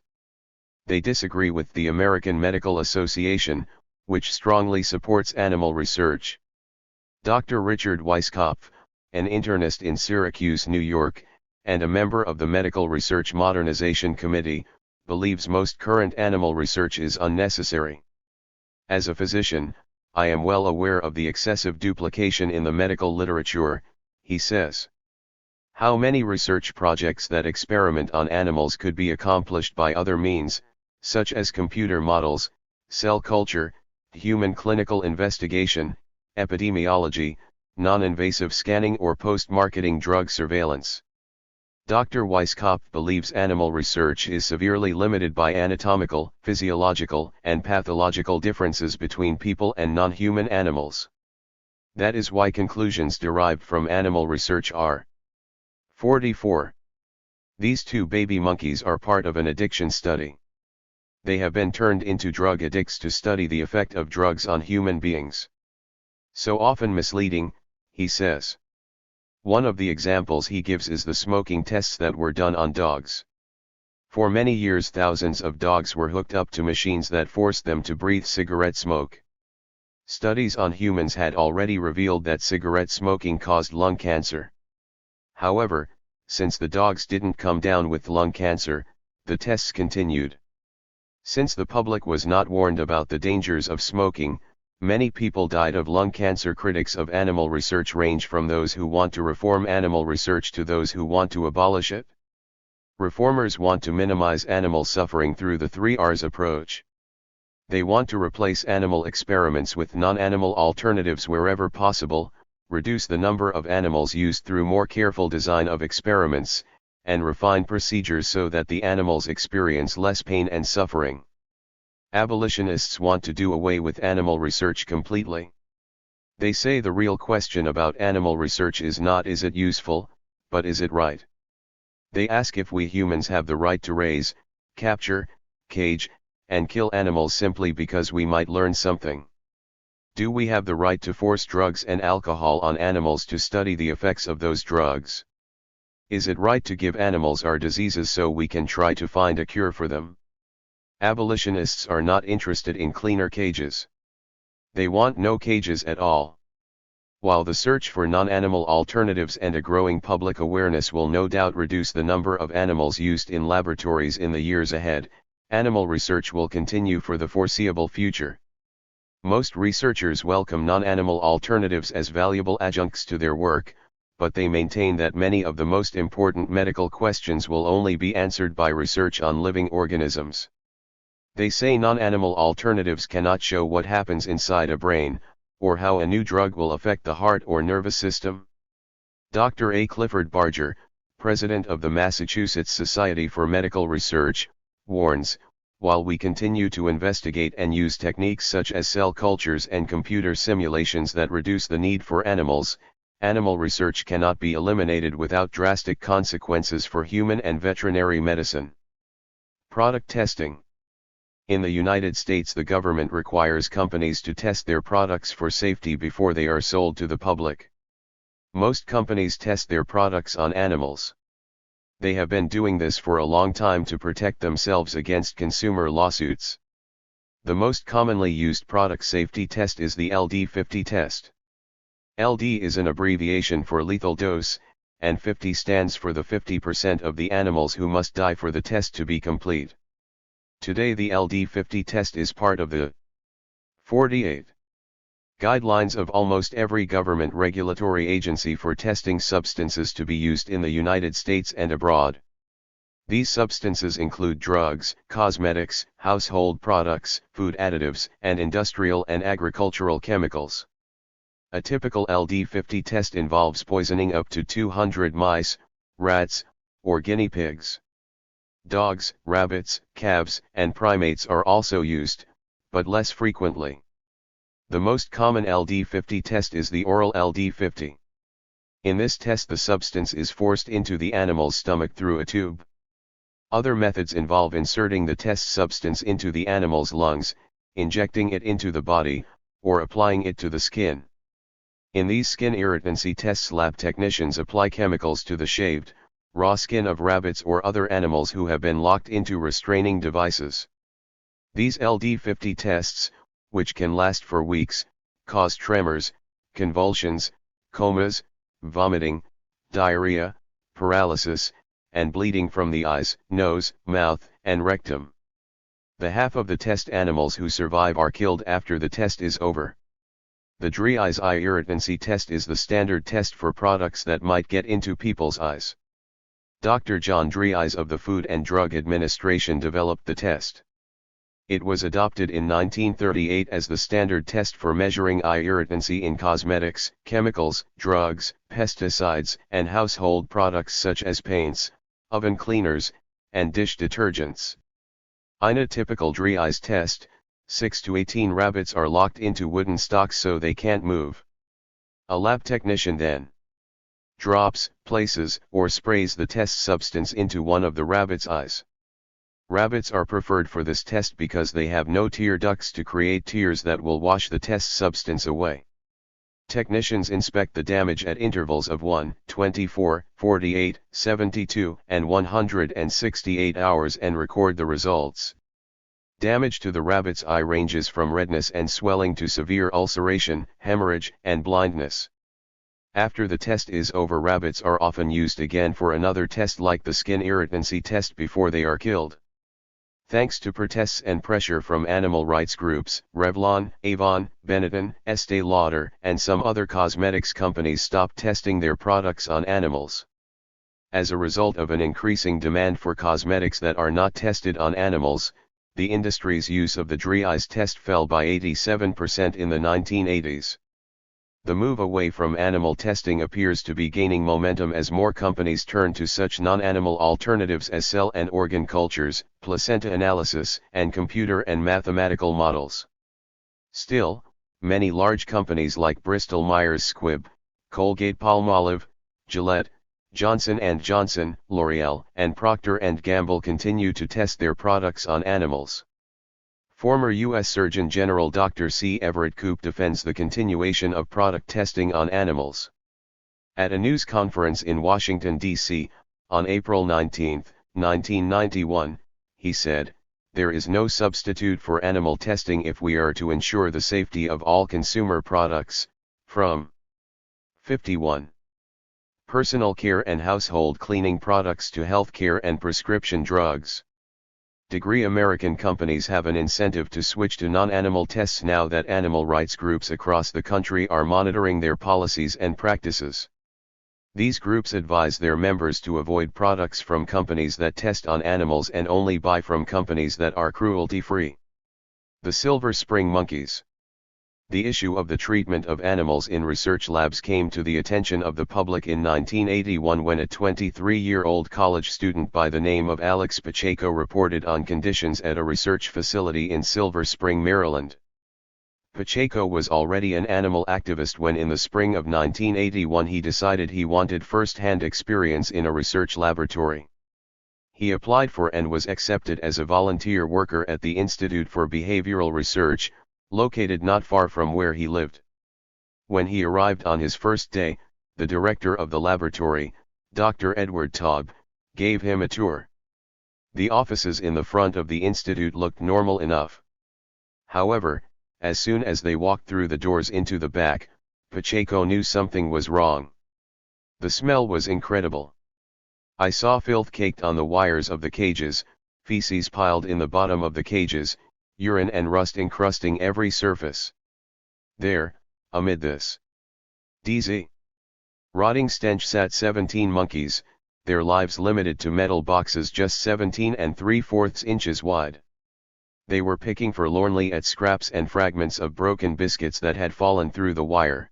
They disagree with the American Medical Association, which strongly supports animal research. Dr. Richard Weisskopf, an internist in Syracuse, New York, and a member of the Medical Research Modernization Committee, believes most current animal research is unnecessary. As a physician, I am well aware of the excessive duplication in the medical literature, he says. How many research projects that experiment on animals could be accomplished by other means, such as computer models, cell culture, human clinical investigation, epidemiology, non-invasive scanning or post-marketing drug surveillance. Dr. Weisskopf believes animal research is severely limited by anatomical, physiological, and pathological differences between people and non-human animals. That is why conclusions derived from animal research are 44. These two baby monkeys are part of an addiction study. They have been turned into drug addicts to study the effect of drugs on human beings. So often misleading, he says. One of the examples he gives is the smoking tests that were done on dogs. For many years thousands of dogs were hooked up to machines that forced them to breathe cigarette smoke. Studies on humans had already revealed that cigarette smoking caused lung cancer. However, since the dogs didn't come down with lung cancer, the tests continued. Since the public was not warned about the dangers of smoking, many people died of lung cancer. Critics of animal research range from those who want to reform animal research to those who want to abolish it. Reformers want to minimize animal suffering through the 3 R's approach. They want to replace animal experiments with non-animal alternatives wherever possible, reduce the number of animals used through more careful design of experiments, and refine procedures so that the animals experience less pain and suffering. Abolitionists want to do away with animal research completely. They say the real question about animal research is not is it useful, but is it right? They ask if we humans have the right to raise, capture, cage, and kill animals simply because we might learn something. Do we have the right to force drugs and alcohol on animals to study the effects of those drugs? Is it right to give animals our diseases so we can try to find a cure for them? Abolitionists are not interested in cleaner cages. They want no cages at all. While the search for non-animal alternatives and a growing public awareness will no doubt reduce the number of animals used in laboratories in the years ahead, animal research will continue for the foreseeable future. Most researchers welcome non-animal alternatives as valuable adjuncts to their work, but they maintain that many of the most important medical questions will only be answered by research on living organisms. They say non-animal alternatives cannot show what happens inside a brain, or how a new drug will affect the heart or nervous system. Dr. A. Clifford Barger, president of the Massachusetts Society for Medical Research, warns, while we continue to investigate and use techniques such as cell cultures and computer simulations that reduce the need for animals, animal research cannot be eliminated without drastic consequences for human and veterinary medicine. Product testing. In the United States, the government requires companies to test their products for safety before they are sold to the public. Most companies test their products on animals. They have been doing this for a long time to protect themselves against consumer lawsuits. The most commonly used product safety test is the LD50 test. LD is an abbreviation for lethal dose, and 50 stands for the 50% of the animals who must die for the test to be complete. Today the LD50 test is part of the 48 guidelines of almost every government regulatory agency for testing substances to be used in the United States and abroad. These substances include drugs, cosmetics, household products, food additives, and industrial and agricultural chemicals. A typical LD50 test involves poisoning up to 200 mice, rats, or guinea pigs. Dogs, rabbits, calves, and primates are also used, but less frequently. The most common LD50 test is the oral LD50. In this test, the substance is forced into the animal's stomach through a tube. Other methods involve inserting the test substance into the animal's lungs, injecting it into the body, or applying it to the skin. In these skin irritancy tests, lab technicians apply chemicals to the shaved, raw skin of rabbits or other animals who have been locked into restraining devices. These LD50 tests, which can last for weeks, cause tremors, convulsions, comas, vomiting, diarrhea, paralysis, and bleeding from the eyes, nose, mouth, and rectum. The half of the test animals who survive are killed after the test is over. The Drie's eye irritancy test is the standard test for products that might get into people's eyes. Dr. John Drie's of the Food and Drug Administration developed the test. It was adopted in 1938 as the standard test for measuring eye irritancy in cosmetics, chemicals, drugs, pesticides, and household products such as paints, oven cleaners, and dish detergents. In a typical Drie's test, 6 to 18 rabbits are locked into wooden stocks so they can't move. A lab technician then drops, places, or sprays the test substance into one of the rabbit's eyes. Rabbits are preferred for this test because they have no tear ducts to create tears that will wash the test substance away. Technicians inspect the damage at intervals of 1, 24, 48, 72, and 168 hours and record the results. Damage to the rabbit's eye ranges from redness and swelling to severe ulceration, hemorrhage, and blindness. After the test is over, rabbits are often used again for another test like the skin irritancy test before they are killed. Thanks to protests and pressure from animal rights groups, Revlon, Avon, Benetton, Estee Lauder, and some other cosmetics companies stopped testing their products on animals. As a result of an increasing demand for cosmetics that are not tested on animals, the industry's use of the Drie's test fell by 87% in the 1980s. The move away from animal testing appears to be gaining momentum as more companies turn to such non-animal alternatives as cell and organ cultures, placenta analysis, and computer and mathematical models. Still, many large companies like Bristol-Myers Squibb, Colgate-Palmolive, Gillette, Johnson & Johnson, L'Oreal, and Procter & Gamble continue to test their products on animals. Former U.S. Surgeon General Dr. C. Everett Koop defends the continuation of product testing on animals. At a news conference in Washington, D.C., on April 19, 1991, he said, "There is no substitute for animal testing if we are to ensure the safety of all consumer products, from 51. Personal care and household cleaning products to healthcare and prescription drugs." American companies have an incentive to switch to non-animal tests now that animal rights groups across the country are monitoring their policies and practices. These groups advise their members to avoid products from companies that test on animals and only buy from companies that are cruelty-free. The Silver Spring Monkeys. The issue of the treatment of animals in research labs came to the attention of the public in 1981 when a 23-year-old college student by the name of Alex Pacheco reported on conditions at a research facility in Silver Spring, Maryland. Pacheco was already an animal activist when in the spring of 1981 he decided he wanted first-hand experience in a research laboratory. He applied for and was accepted as a volunteer worker at the Institute for Behavioral Research, located not far from where he lived. When he arrived on his first day, the director of the laboratory, Dr. Edward Taub, gave him a tour. The offices in the front of the institute looked normal enough. However, as soon as they walked through the doors into the back, Pacheco knew something was wrong. The smell was incredible. "I saw filth caked on the wires of the cages, feces piled in the bottom of the cages, urine and rust encrusting every surface. There, amid this dz. rotting stench sat 17 monkeys, their lives limited to metal boxes just 17 3/4 inches wide. They were picking forlornly at scraps and fragments of broken biscuits that had fallen through the wire.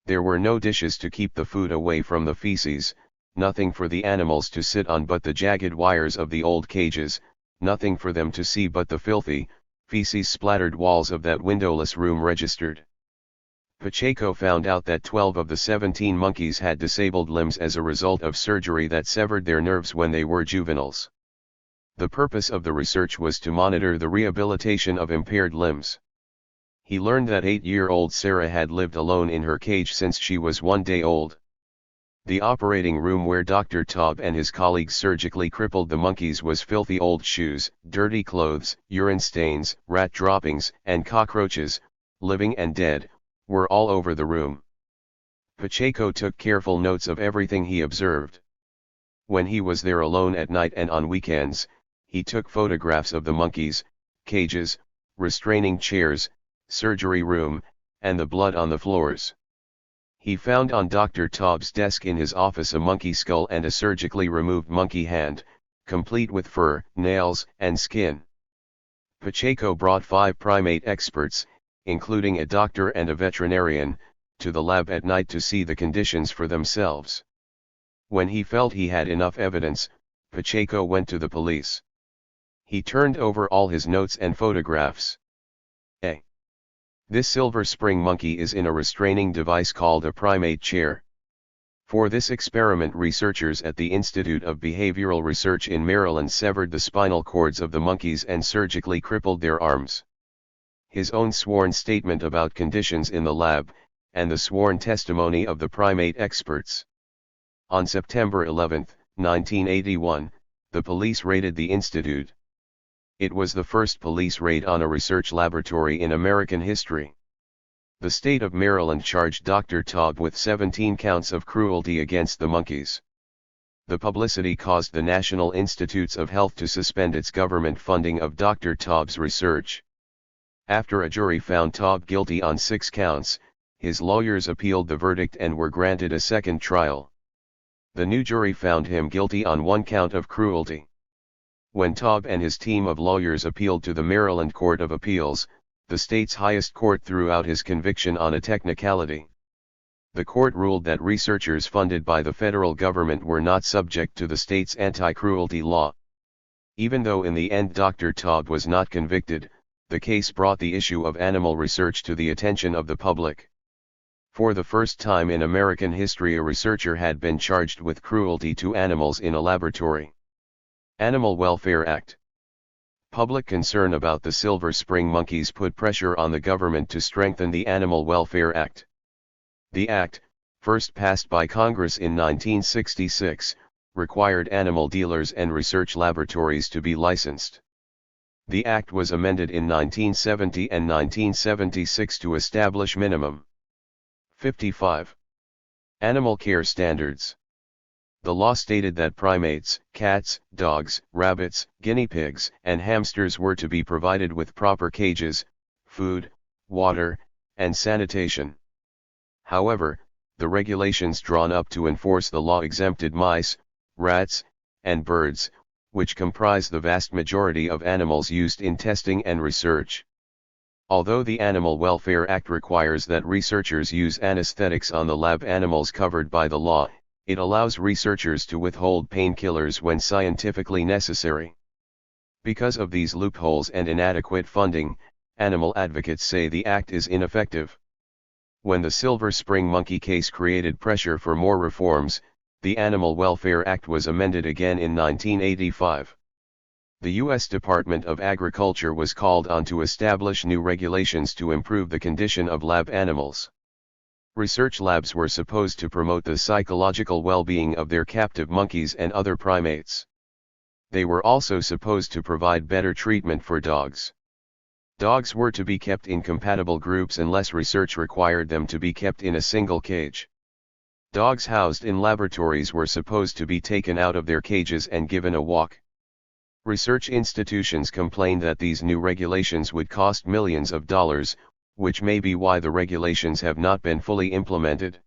There were no dishes to keep the food away from the feces, nothing for the animals to sit on but the jagged wires of the old cages, nothing for them to see but the filthy, feces-splattered walls of that windowless room registered." Pacheco found out that 12 of the 17 monkeys had disabled limbs as a result of surgery that severed their nerves when they were juveniles. The purpose of the research was to monitor the rehabilitation of impaired limbs. He learned that 8-year-old Sarah had lived alone in her cage since she was 1 day old. The operating room where Dr. Taub and his colleagues surgically crippled the monkeys was filthy old shoes, dirty clothes, urine stains, rat droppings, and cockroaches, living and dead, were all over the room. Pacheco took careful notes of everything he observed. When he was there alone at night and on weekends, he took photographs of the monkeys, cages, restraining chairs, surgery room, and the blood on the floors. He found on Dr. Taub's desk in his office a monkey skull and a surgically removed monkey hand, complete with fur, nails, and skin. Pacheco brought 5 primate experts, including a doctor and a veterinarian, to the lab at night to see the conditions for themselves. When he felt he had enough evidence, Pacheco went to the police. He turned over all his notes and photographs. This Silver Spring monkey is in a restraining device called a primate chair. For this experiment, researchers at the Institute of Behavioral Research in Maryland severed the spinal cords of the monkeys and surgically crippled their arms. His own sworn statement about conditions in the lab, and the sworn testimony of the primate experts. On September 11, 1981, the police raided the institute. It was the first police raid on a research laboratory in American history. The state of Maryland charged Dr. Taub with 17 counts of cruelty against the monkeys. The publicity caused the National Institutes of Health to suspend its government funding of Dr. Taub's research. After a jury found Taub guilty on 6 counts, his lawyers appealed the verdict and were granted a second trial. The new jury found him guilty on 1 count of cruelty. When Taub and his team of lawyers appealed to the Maryland Court of Appeals, the state's highest court threw out his conviction on a technicality. The court ruled that researchers funded by the federal government were not subject to the state's anti-cruelty law. Even though in the end Dr. Taub was not convicted, the case brought the issue of animal research to the attention of the public. For the first time in American history, a researcher had been charged with cruelty to animals in a laboratory. Animal Welfare Act. Public concern about the Silver Spring monkeys put pressure on the government to strengthen the Animal Welfare Act. The act, first passed by Congress in 1966, required animal dealers and research laboratories to be licensed. The act was amended in 1970 and 1976 to establish minimum 55 animal care standards. The law stated that primates, cats, dogs, rabbits, guinea pigs, and hamsters were to be provided with proper cages, food, water, and sanitation. However, the regulations drawn up to enforce the law exempted mice, rats, and birds, which comprise the vast majority of animals used in testing and research. Although the Animal Welfare Act requires that researchers use anesthetics on the lab animals covered by the law, it allows researchers to withhold painkillers when scientifically necessary. Because of these loopholes and inadequate funding, animal advocates say the act is ineffective. When the Silver Spring monkey case created pressure for more reforms, the Animal Welfare Act was amended again in 1985. The U.S. Department of Agriculture was called on to establish new regulations to improve the condition of lab animals. Research labs were supposed to promote the psychological well-being of their captive monkeys and other primates. They were also supposed to provide better treatment for dogs. Dogs were to be kept in compatible groups unless research required them to be kept in a single cage. Dogs housed in laboratories were supposed to be taken out of their cages and given a walk. Research institutions complained that these new regulations would cost millions of dollars, which may be why the regulations have not been fully implemented.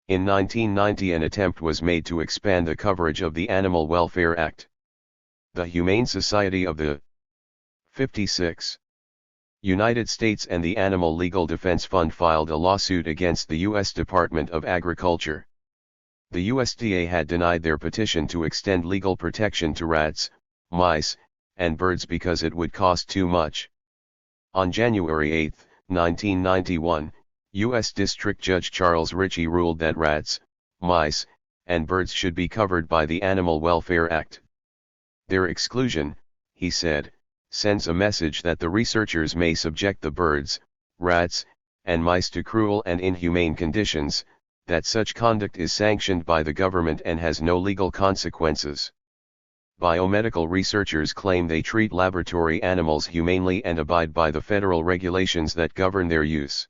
In 1990 an attempt was made to expand the coverage of the Animal Welfare Act. The Humane Society of the 56 United States and the Animal Legal Defense Fund filed a lawsuit against the U.S. Department of Agriculture. The USDA had denied their petition to extend legal protection to rats, mice, and birds because it would cost too much. On January 8, 1991, U.S. District Judge Charles Ritchie ruled that rats, mice, and birds should be covered by the Animal Welfare Act. Their exclusion, he said, sends a message that the researchers may subject the birds, rats, and mice to cruel and inhumane conditions, that such conduct is sanctioned by the government and has no legal consequences. Biomedical researchers claim they treat laboratory animals humanely and abide by the federal regulations that govern their use.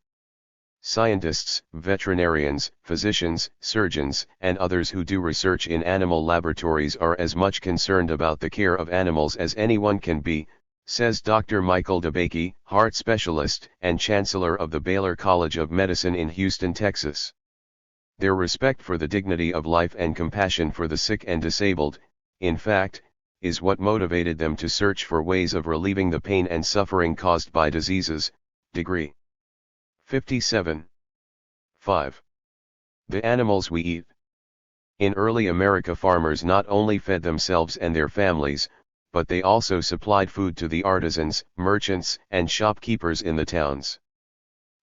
Scientists, veterinarians, physicians, surgeons, and others who do research in animal laboratories are as much concerned about the care of animals as anyone can be, says Dr. Michael DeBakey, heart specialist and chancellor of the Baylor College of Medicine in Houston, Texas. Their respect for the dignity of life and compassion for the sick and disabled, in fact, is what motivated them to search for ways of relieving the pain and suffering caused by diseases. Degree 57. 5. The animals we eat. In early America, farmers not only fed themselves and their families, but they also supplied food to the artisans, merchants, and shopkeepers in the towns.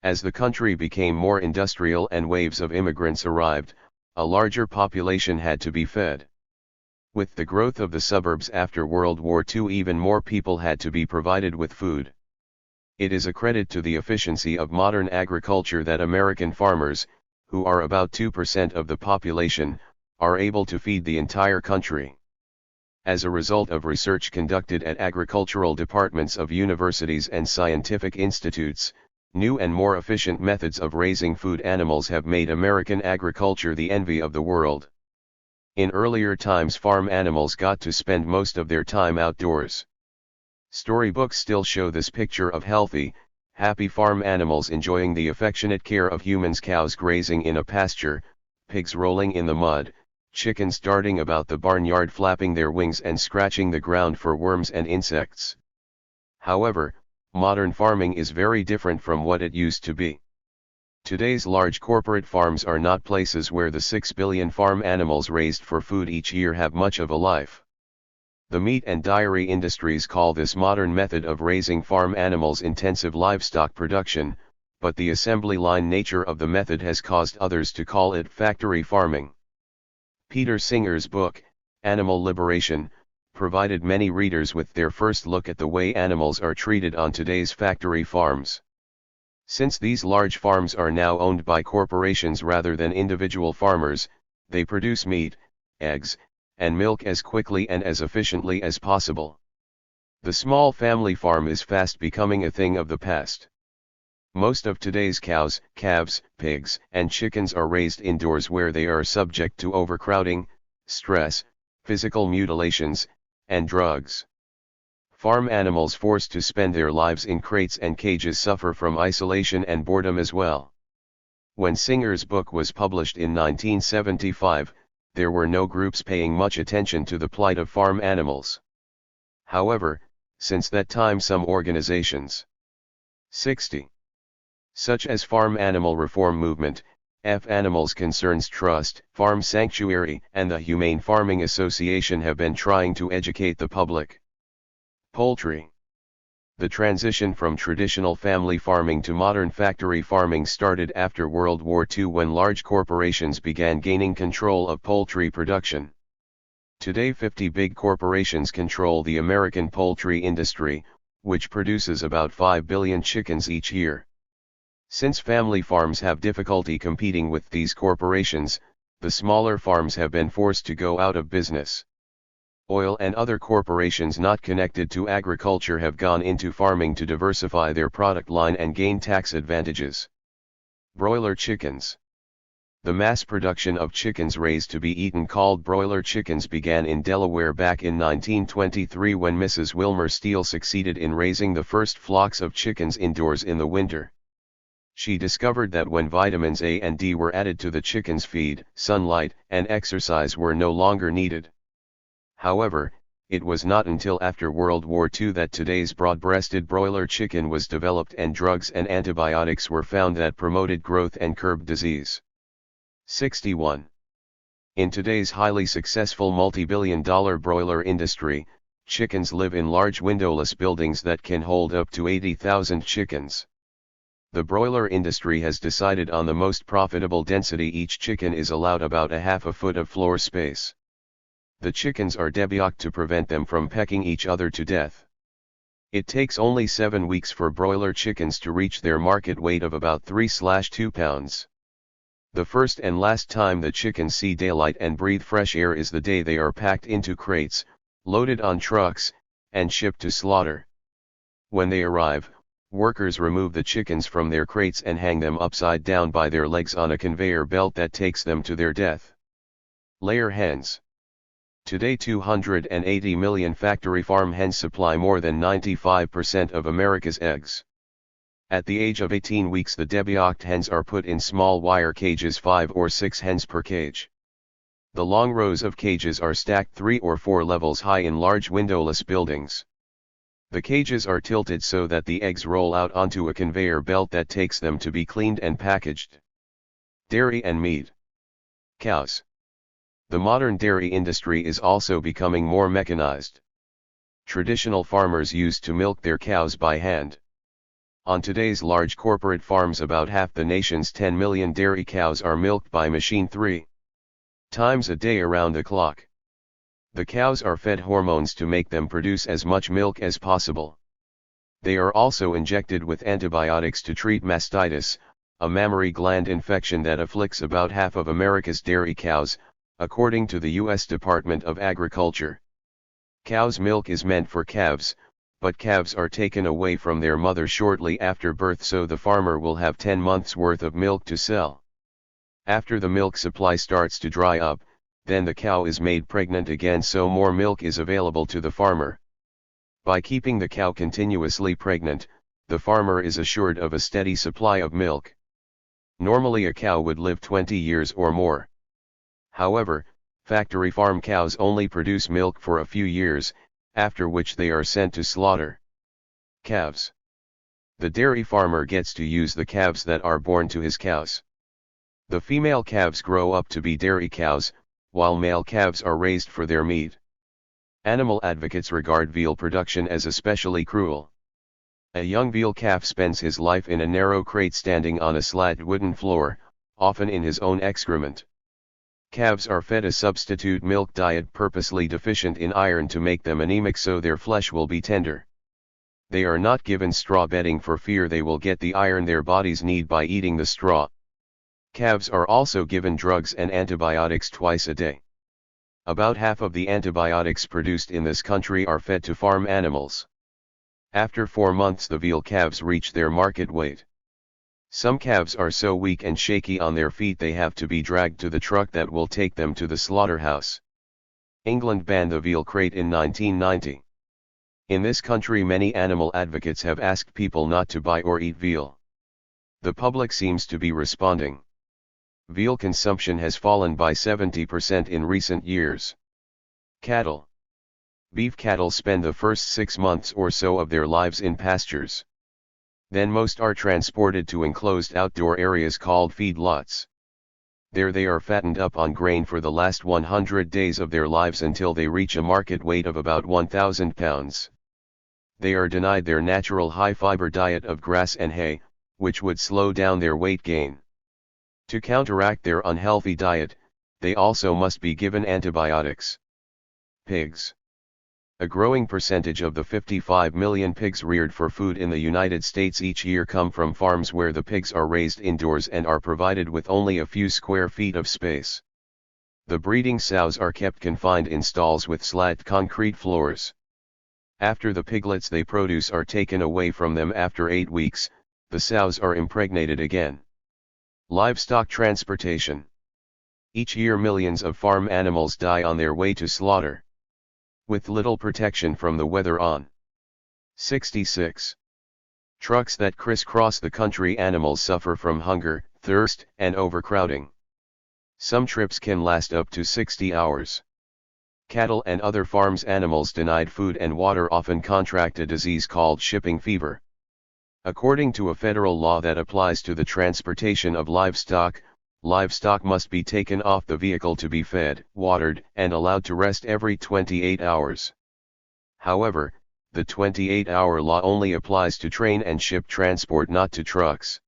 As the country became more industrial and waves of immigrants arrived, a larger population had to be fed. With the growth of the suburbs after World War II, even more people had to be provided with food. It is a credit to the efficiency of modern agriculture that American farmers, who are about 2% of the population, are able to feed the entire country. As a result of research conducted at agricultural departments of universities and scientific institutes, new and more efficient methods of raising food animals have made American agriculture the envy of the world. In earlier times, farm animals got to spend most of their time outdoors. Storybooks still show this picture of healthy, happy farm animals enjoying the affectionate care of humans: cows grazing in a pasture, pigs rolling in the mud, chickens darting about the barnyard flapping their wings and scratching the ground for worms and insects. However, modern farming is very different from what it used to be. Today's large corporate farms are not places where the 6 billion farm animals raised for food each year have much of a life. The meat and dairy industries call this modern method of raising farm animals intensive livestock production, but the assembly line nature of the method has caused others to call it factory farming. Peter Singer's book, Animal Liberation, provided many readers with their first look at the way animals are treated on today's factory farms. Since these large farms are now owned by corporations rather than individual farmers, they produce meat, eggs, and milk as quickly and as efficiently as possible. The small family farm is fast becoming a thing of the past. Most of today's cows, calves, pigs, and chickens are raised indoors where they are subject to overcrowding, stress, physical mutilations, and drugs. Farm animals forced to spend their lives in crates and cages suffer from isolation and boredom as well. When Singer's book was published in 1975, there were no groups paying much attention to the plight of farm animals. However, since that time some organizations, 60, such as Farm Animal Reform Movement, F Animals Concerns Trust, Farm Sanctuary, and the Humane Farming Association have been trying to educate the public. Poultry. The transition from traditional family farming to modern factory farming started after World War II when large corporations began gaining control of poultry production. Today 50 big corporations control the American poultry industry, which produces about 5 billion chickens each year. Since family farms have difficulty competing with these corporations, the smaller farms have been forced to go out of business. Oil and other corporations not connected to agriculture have gone into farming to diversify their product line and gain tax advantages. Broiler chickens. The mass production of chickens raised to be eaten called broiler chickens began in Delaware back in 1923 when Mrs. Wilmer Steele succeeded in raising the first flocks of chickens indoors in the winter. She discovered that when vitamins A and D were added to the chicken's feed, sunlight and exercise were no longer needed. However, it was not until after World War II that today's broad-breasted broiler chicken was developed and drugs and antibiotics were found that promoted growth and curbed disease. 61. In today's highly successful multi-billion-dollar broiler industry, chickens live in large windowless buildings that can hold up to 80,000 chickens. The broiler industry has decided on the most profitable density. Each chicken is allowed about a half a foot of floor space. The chickens are debulked to prevent them from pecking each other to death. It takes only 7 weeks for broiler chickens to reach their market weight of about 3-2 pounds. The first and last time the chickens see daylight and breathe fresh air is the day they are packed into crates, loaded on trucks, and shipped to slaughter. When they arrive, workers remove the chickens from their crates and hang them upside down by their legs on a conveyor belt that takes them to their death. Layer hens. Today 280 million factory farm hens supply more than 95% of America's eggs. At the age of 18 weeks the debulked hens are put in small wire cages, 5 or 6 hens per cage. The long rows of cages are stacked 3 or 4 levels high in large windowless buildings. The cages are tilted so that the eggs roll out onto a conveyor belt that takes them to be cleaned and packaged. Dairy and meat. Cows. The modern dairy industry is also becoming more mechanized. Traditional farmers used to milk their cows by hand. On today's large corporate farms, about half the nation's 10 million dairy cows are milked by machine 3 times a day around the clock. The cows are fed hormones to make them produce as much milk as possible. They are also injected with antibiotics to treat mastitis, a mammary gland infection that afflicts about half of America's dairy cows, according to the U.S. Department of Agriculture. Cow's milk is meant for calves, but calves are taken away from their mother shortly after birth so the farmer will have 10 months' worth of milk to sell. After the milk supply starts to dry up, then the cow is made pregnant again so more milk is available to the farmer. By keeping the cow continuously pregnant, the farmer is assured of a steady supply of milk. Normally a cow would live 20 years or more. However, factory farm cows only produce milk for a few years, after which they are sent to slaughter. Calves. The dairy farmer gets to use the calves that are born to his cows. The female calves grow up to be dairy cows, while male calves are raised for their meat. Animal advocates regard veal production as especially cruel. A young veal calf spends his life in a narrow crate standing on a slat wooden floor, often in his own excrement. Calves are fed a substitute milk diet purposely deficient in iron to make them anemic so their flesh will be tender. They are not given straw bedding for fear they will get the iron their bodies need by eating the straw. Calves are also given drugs and antibiotics twice a day. About half of the antibiotics produced in this country are fed to farm animals. After 4 months the veal calves reach their market weight. Some calves are so weak and shaky on their feet they have to be dragged to the truck that will take them to the slaughterhouse. England banned the veal crate in 1990. In this country many animal advocates have asked people not to buy or eat veal. The public seems to be responding. Veal consumption has fallen by 70% in recent years. Cattle. Beef cattle spend the first 6 months or so of their lives in pastures. Then most are transported to enclosed outdoor areas called feedlots. There they are fattened up on grain for the last 100 days of their lives until they reach a market weight of about 1,000 pounds. They are denied their natural high-fiber diet of grass and hay, which would slow down their weight gain. To counteract their unhealthy diet, they also must be given antibiotics. Pigs. A growing percentage of the 55 million pigs reared for food in the United States each year come from farms where the pigs are raised indoors and are provided with only a few square feet of space. The breeding sows are kept confined in stalls with slat concrete floors. After the piglets they produce are taken away from them after 8 weeks, the sows are impregnated again. Livestock transportation. Each year millions of farm animals die on their way to slaughter. With little protection from the weather on. 66. Trucks that crisscross the country. Animals suffer from hunger, thirst, and overcrowding. Some trips can last up to 60 hours. Cattle and other farms animals denied food and water often contract a disease called shipping fever. According to a federal law that applies to the transportation of livestock, livestock must be taken off the vehicle to be fed, watered, and allowed to rest every 28 hours. However, the 28-hour law only applies to train and ship transport, not to trucks.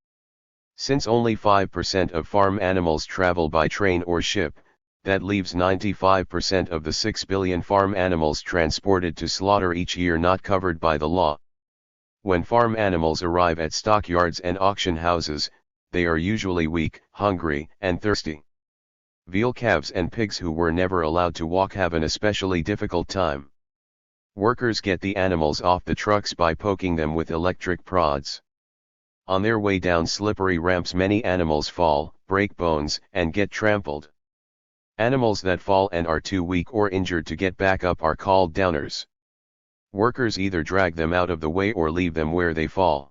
Since only 5% of farm animals travel by train or ship, that leaves 95% of the 6 billion farm animals transported to slaughter each year not covered by the law. When farm animals arrive at stockyards and auction houses, they are usually weak, hungry, and thirsty. Veal calves and pigs who were never allowed to walk have an especially difficult time. Workers get the animals off the trucks by poking them with electric prods. On their way down slippery ramps many animals fall, break bones, and get trampled. Animals that fall and are too weak or injured to get back up are called downers. Workers either drag them out of the way or leave them where they fall.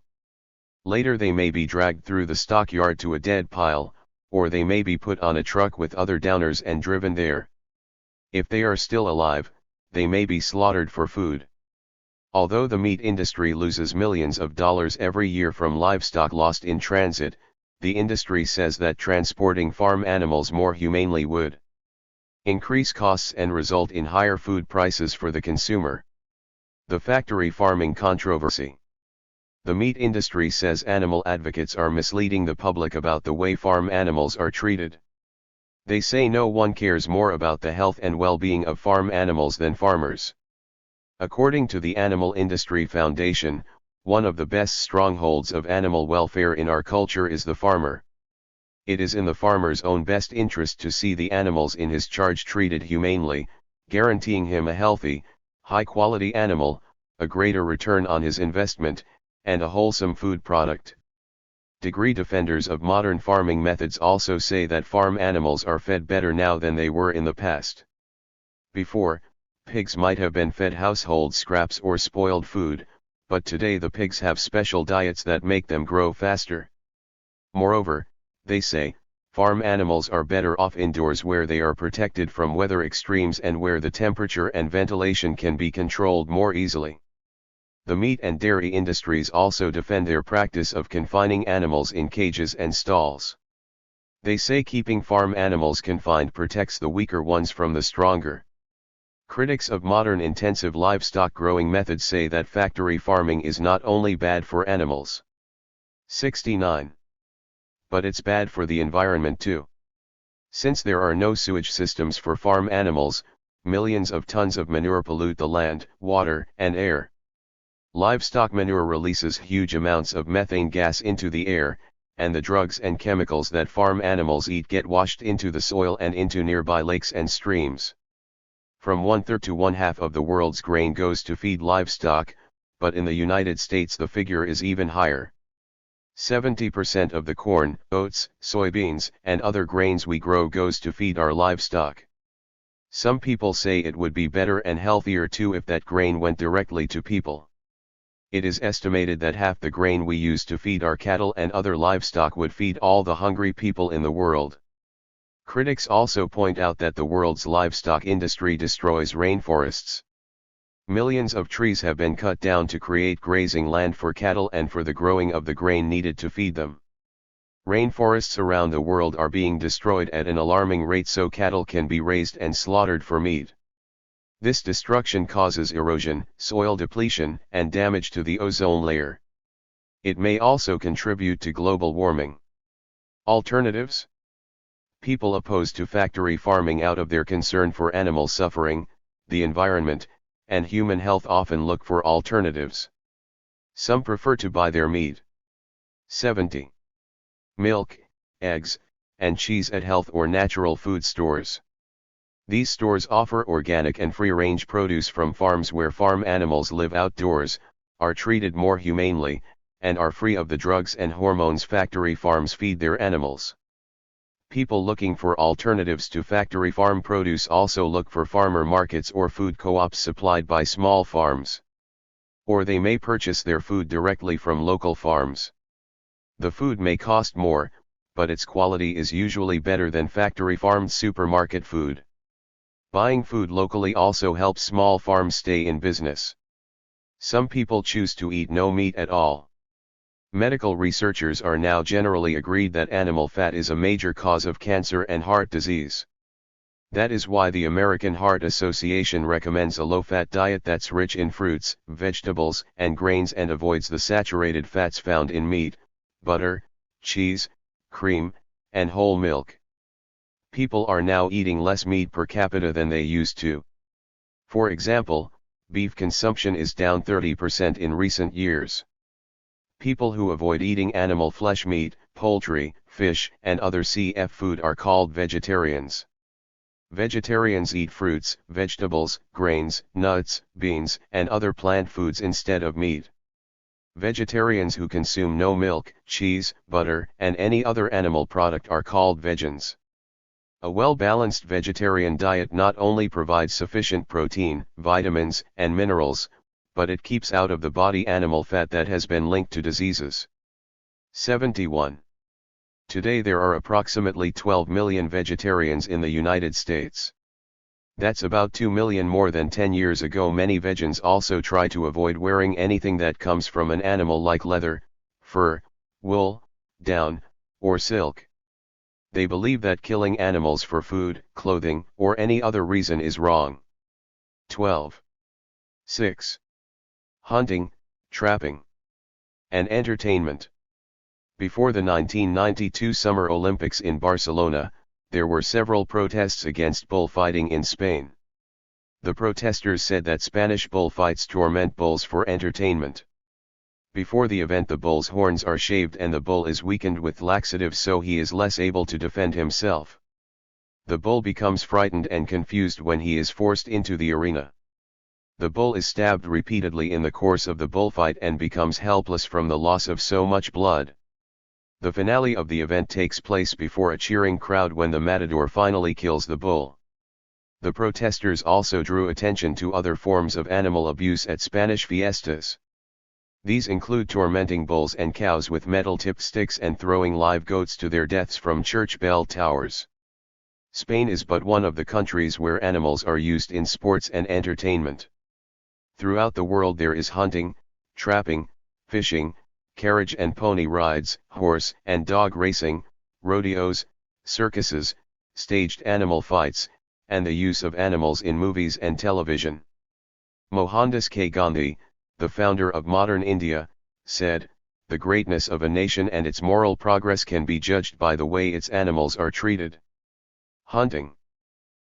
Later they may be dragged through the stockyard to a dead pile, or they may be put on a truck with other downers and driven there. If they are still alive, they may be slaughtered for food. Although the meat industry loses millions of dollars every year from livestock lost in transit, the industry says that transporting farm animals more humanely would increase costs and result in higher food prices for the consumer. The factory farming controversy. The meat industry says animal advocates are misleading the public about the way farm animals are treated. They say no one cares more about the health and well-being of farm animals than farmers. According to the Animal Industry Foundation, one of the best strongholds of animal welfare in our culture is the farmer. It is in the farmer's own best interest to see the animals in his charge treated humanely, guaranteeing him a healthy, high-quality animal, a greater return on his investment, and a wholesome food product. Degree defenders of modern farming methods also say that farm animals are fed better now than they were in the past. Before, pigs might have been fed household scraps or spoiled food, but today the pigs have special diets that make them grow faster. Moreover, they say, farm animals are better off indoors where they are protected from weather extremes and where the temperature and ventilation can be controlled more easily. The meat and dairy industries also defend their practice of confining animals in cages and stalls. They say keeping farm animals confined protects the weaker ones from the stronger. Critics of modern intensive livestock growing methods say that factory farming is not only bad for animals. 69. But it's bad for the environment too. Since there are no sewage systems for farm animals, millions of tons of manure pollute the land, water, and air. Livestock manure releases huge amounts of methane gas into the air, and the drugs and chemicals that farm animals eat get washed into the soil and into nearby lakes and streams. From 1/3 to 1/2 of the world's grain goes to feed livestock, but in the United States the figure is even higher. 70% of the corn, oats, soybeans, and other grains we grow goes to feed our livestock. Some people say it would be better and healthier too if that grain went directly to people. It is estimated that half the grain we use to feed our cattle and other livestock would feed all the hungry people in the world. Critics also point out that the world's livestock industry destroys rainforests. Millions of trees have been cut down to create grazing land for cattle and for the growing of the grain needed to feed them. Rainforests around the world are being destroyed at an alarming rate so cattle can be raised and slaughtered for meat. This destruction causes erosion, soil depletion, and damage to the ozone layer. It may also contribute to global warming. Alternatives? People opposed to factory farming out of their concern for animal suffering, the environment, and human health often look for alternatives. Some prefer to buy their meat. 70. Milk, eggs, and cheese at health or natural food stores. These stores offer organic and free-range produce from farms where farm animals live outdoors, are treated more humanely, and are free of the drugs and hormones factory farms feed their animals. People looking for alternatives to factory farm produce also look for farmer markets or food co-ops supplied by small farms. Or they may purchase their food directly from local farms. The food may cost more, but its quality is usually better than factory-farmed supermarket food. Buying food locally also helps small farms stay in business. Some people choose to eat no meat at all. Medical researchers are now generally agreed that animal fat is a major cause of cancer and heart disease. That is why the American Heart Association recommends a low-fat diet that's rich in fruits, vegetables, and grains and avoids the saturated fats found in meat, butter, cheese, cream, and whole milk. People are now eating less meat per capita than they used to. For example, beef consumption is down 30% in recent years. People who avoid eating animal flesh meat, poultry, fish, and other CF food are called vegetarians. Vegetarians eat fruits, vegetables, grains, nuts, beans, and other plant foods instead of meat. Vegetarians who consume no milk, cheese, butter, and any other animal product are called vegans. A well-balanced vegetarian diet not only provides sufficient protein, vitamins, and minerals, but it keeps out of the body animal fat that has been linked to diseases. 71. Today there are approximately 12 million vegetarians in the United States. That's about 2 million more than 10 years ago. Many vegans also try to avoid wearing anything that comes from an animal like leather, fur, wool, down, or silk. They believe that killing animals for food, clothing, or any other reason is wrong. 12. 6. Hunting, trapping, and entertainment. Before the 1992 Summer Olympics in Barcelona, there were several protests against bullfighting in Spain. The protesters said that Spanish bullfights torment bulls for entertainment. Before the event, the bull's horns are shaved and the bull is weakened with laxatives so he is less able to defend himself. The bull becomes frightened and confused when he is forced into the arena. The bull is stabbed repeatedly in the course of the bullfight and becomes helpless from the loss of so much blood. The finale of the event takes place before a cheering crowd when the matador finally kills the bull. The protesters also drew attention to other forms of animal abuse at Spanish fiestas. These include tormenting bulls and cows with metal-tipped sticks and throwing live goats to their deaths from church bell towers. Spain is but one of the countries where animals are used in sports and entertainment. Throughout the world there is hunting, trapping, fishing, carriage and pony rides, horse and dog racing, rodeos, circuses, staged animal fights, and the use of animals in movies and television. Mohandas K. Gandhi, the founder of modern India, said, "The greatness of a nation and its moral progress can be judged by the way its animals are treated." Hunting.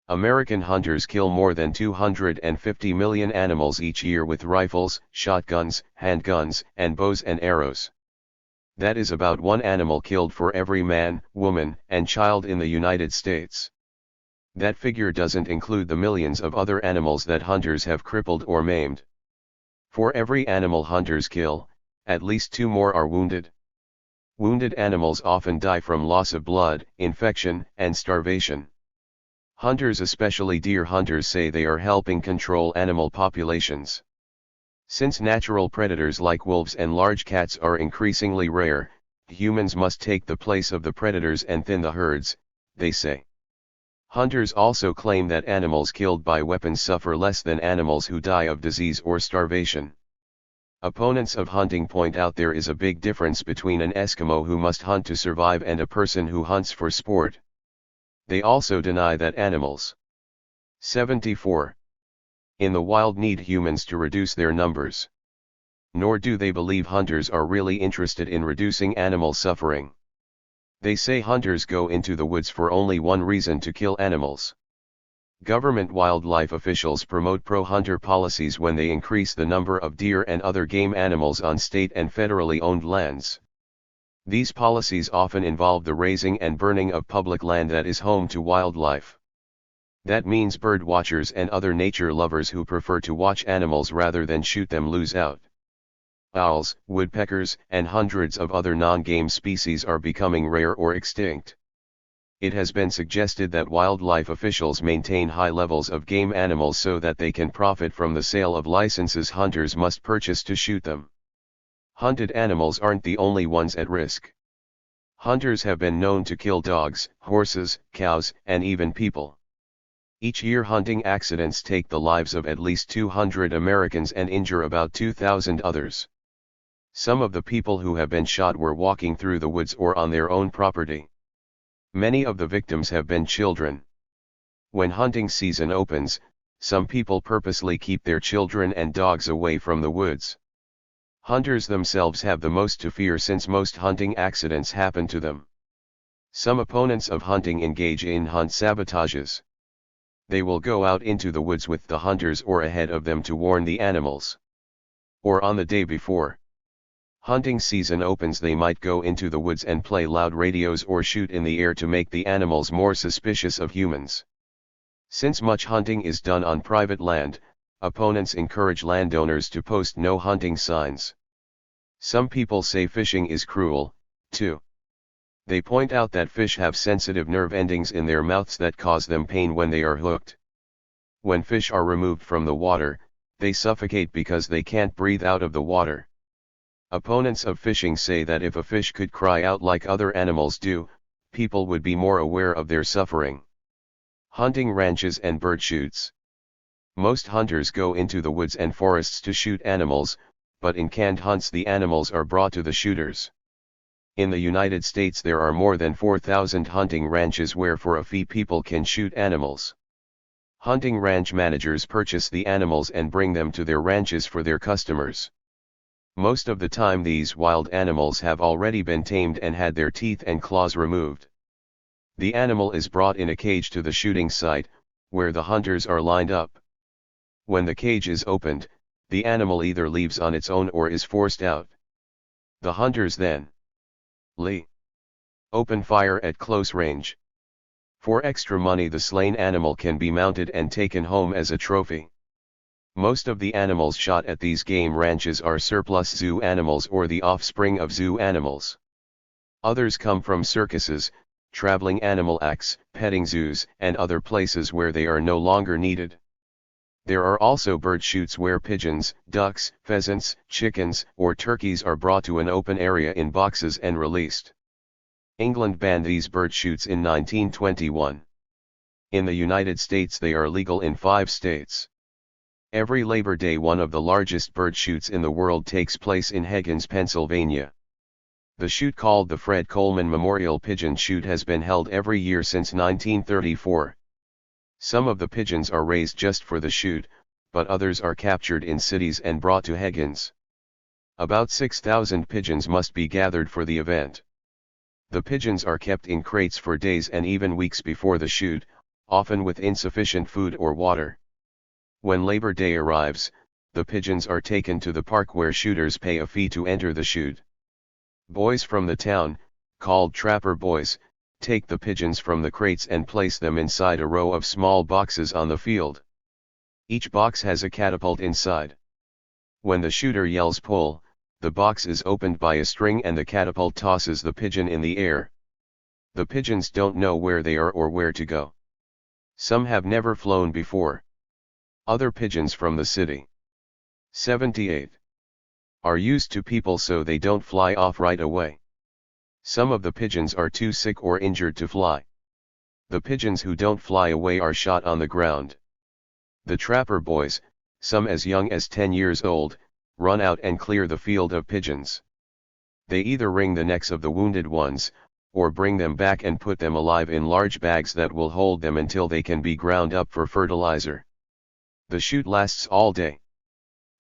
American hunters kill more than 250 million animals each year with rifles, shotguns, handguns, and bows and arrows. That is about one animal killed for every man, woman, and child in the United States. That figure doesn't include the millions of other animals that hunters have crippled or maimed. For every animal hunters kill, at least 2 more are wounded. Wounded animals often die from loss of blood, infection, and starvation. Hunters, especially deer hunters, say they are helping control animal populations. Since natural predators like wolves and large cats are increasingly rare, humans must take the place of the predators and thin the herds, they say. Hunters also claim that animals killed by weapons suffer less than animals who die of disease or starvation. Opponents of hunting point out there is a big difference between an Eskimo who must hunt to survive and a person who hunts for sport. They also deny that animals 74 in the wild need humans to reduce their numbers. Nor do they believe hunters are really interested in reducing animal suffering. They say hunters go into the woods for only one reason: to kill animals. Government wildlife officials promote pro-hunter policies when they increase the number of deer and other game animals on state and federally owned lands. These policies often involve the raising and burning of public land that is home to wildlife. That means bird watchers and other nature lovers who prefer to watch animals rather than shoot them lose out. Owls, woodpeckers, and hundreds of other non-game species are becoming rare or extinct. It has been suggested that wildlife officials maintain high levels of game animals so that they can profit from the sale of licenses hunters must purchase to shoot them. Hunted animals aren't the only ones at risk. Hunters have been known to kill dogs, horses, cows, and even people. Each year hunting accidents take the lives of at least 200 Americans and injure about 2,000 others. Some of the people who have been shot were walking through the woods or on their own property. Many of the victims have been children. When hunting season opens, some people purposely keep their children and dogs away from the woods. Hunters themselves have the most to fear since most hunting accidents happen to them. Some opponents of hunting engage in hunt sabotages. They will go out into the woods with the hunters or ahead of them to warn the animals. Or on the day before hunting season opens, they might go into the woods and play loud radios or shoot in the air to make the animals more suspicious of humans. Since much hunting is done on private land, opponents encourage landowners to post no hunting signs. Some people say fishing is cruel, too. They point out that fish have sensitive nerve endings in their mouths that cause them pain when they are hooked. When fish are removed from the water, they suffocate because they can't breathe out of the water. Opponents of fishing say that if a fish could cry out like other animals do, people would be more aware of their suffering. Hunting ranches and bird shoots. Most hunters go into the woods and forests to shoot animals, but in canned hunts the animals are brought to the shooters. In the United States there are more than 4,000 hunting ranches where for a fee people can shoot animals. Hunting ranch managers purchase the animals and bring them to their ranches for their customers. Most of the time these wild animals have already been tamed and had their teeth and claws removed. The animal is brought in a cage to the shooting site, where the hunters are lined up. When the cage is opened, the animal either leaves on its own or is forced out. The hunters then open fire at close range. For extra money the slain animal can be mounted and taken home as a trophy. Most of the animals shot at these game ranches are surplus zoo animals or the offspring of zoo animals. Others come from circuses, traveling animal acts, petting zoos, and other places where they are no longer needed. There are also bird shoots where pigeons, ducks, pheasants, chickens, or turkeys are brought to an open area in boxes and released. England banned these bird shoots in 1921. In the United States they are legal in 5 states. Every Labor Day one of the largest bird shoots in the world takes place in Higgins, Pennsylvania. The shoot, called the Fred Coleman Memorial Pigeon Shoot, has been held every year since 1934. Some of the pigeons are raised just for the shoot, but others are captured in cities and brought to Higgins. About 6,000 pigeons must be gathered for the event. The pigeons are kept in crates for days and even weeks before the shoot, often with insufficient food or water. When Labor Day arrives, the pigeons are taken to the park where shooters pay a fee to enter the chute. Boys from the town, called trapper boys, take the pigeons from the crates and place them inside a row of small boxes on the field. Each box has a catapult inside. When the shooter yells pull, the box is opened by a string and the catapult tosses the pigeon in the air. The pigeons don't know where they are or where to go. Some have never flown before. Other pigeons from the city 78 are used to people so they don't fly off right away. Some of the pigeons are too sick or injured to fly. The pigeons who don't fly away are shot on the ground. The trapper boys, some as young as 10 years old, run out and clear the field of pigeons. They either wring the necks of the wounded ones, or bring them back and put them alive in large bags that will hold them until they can be ground up for fertilizer. The shoot lasts all day.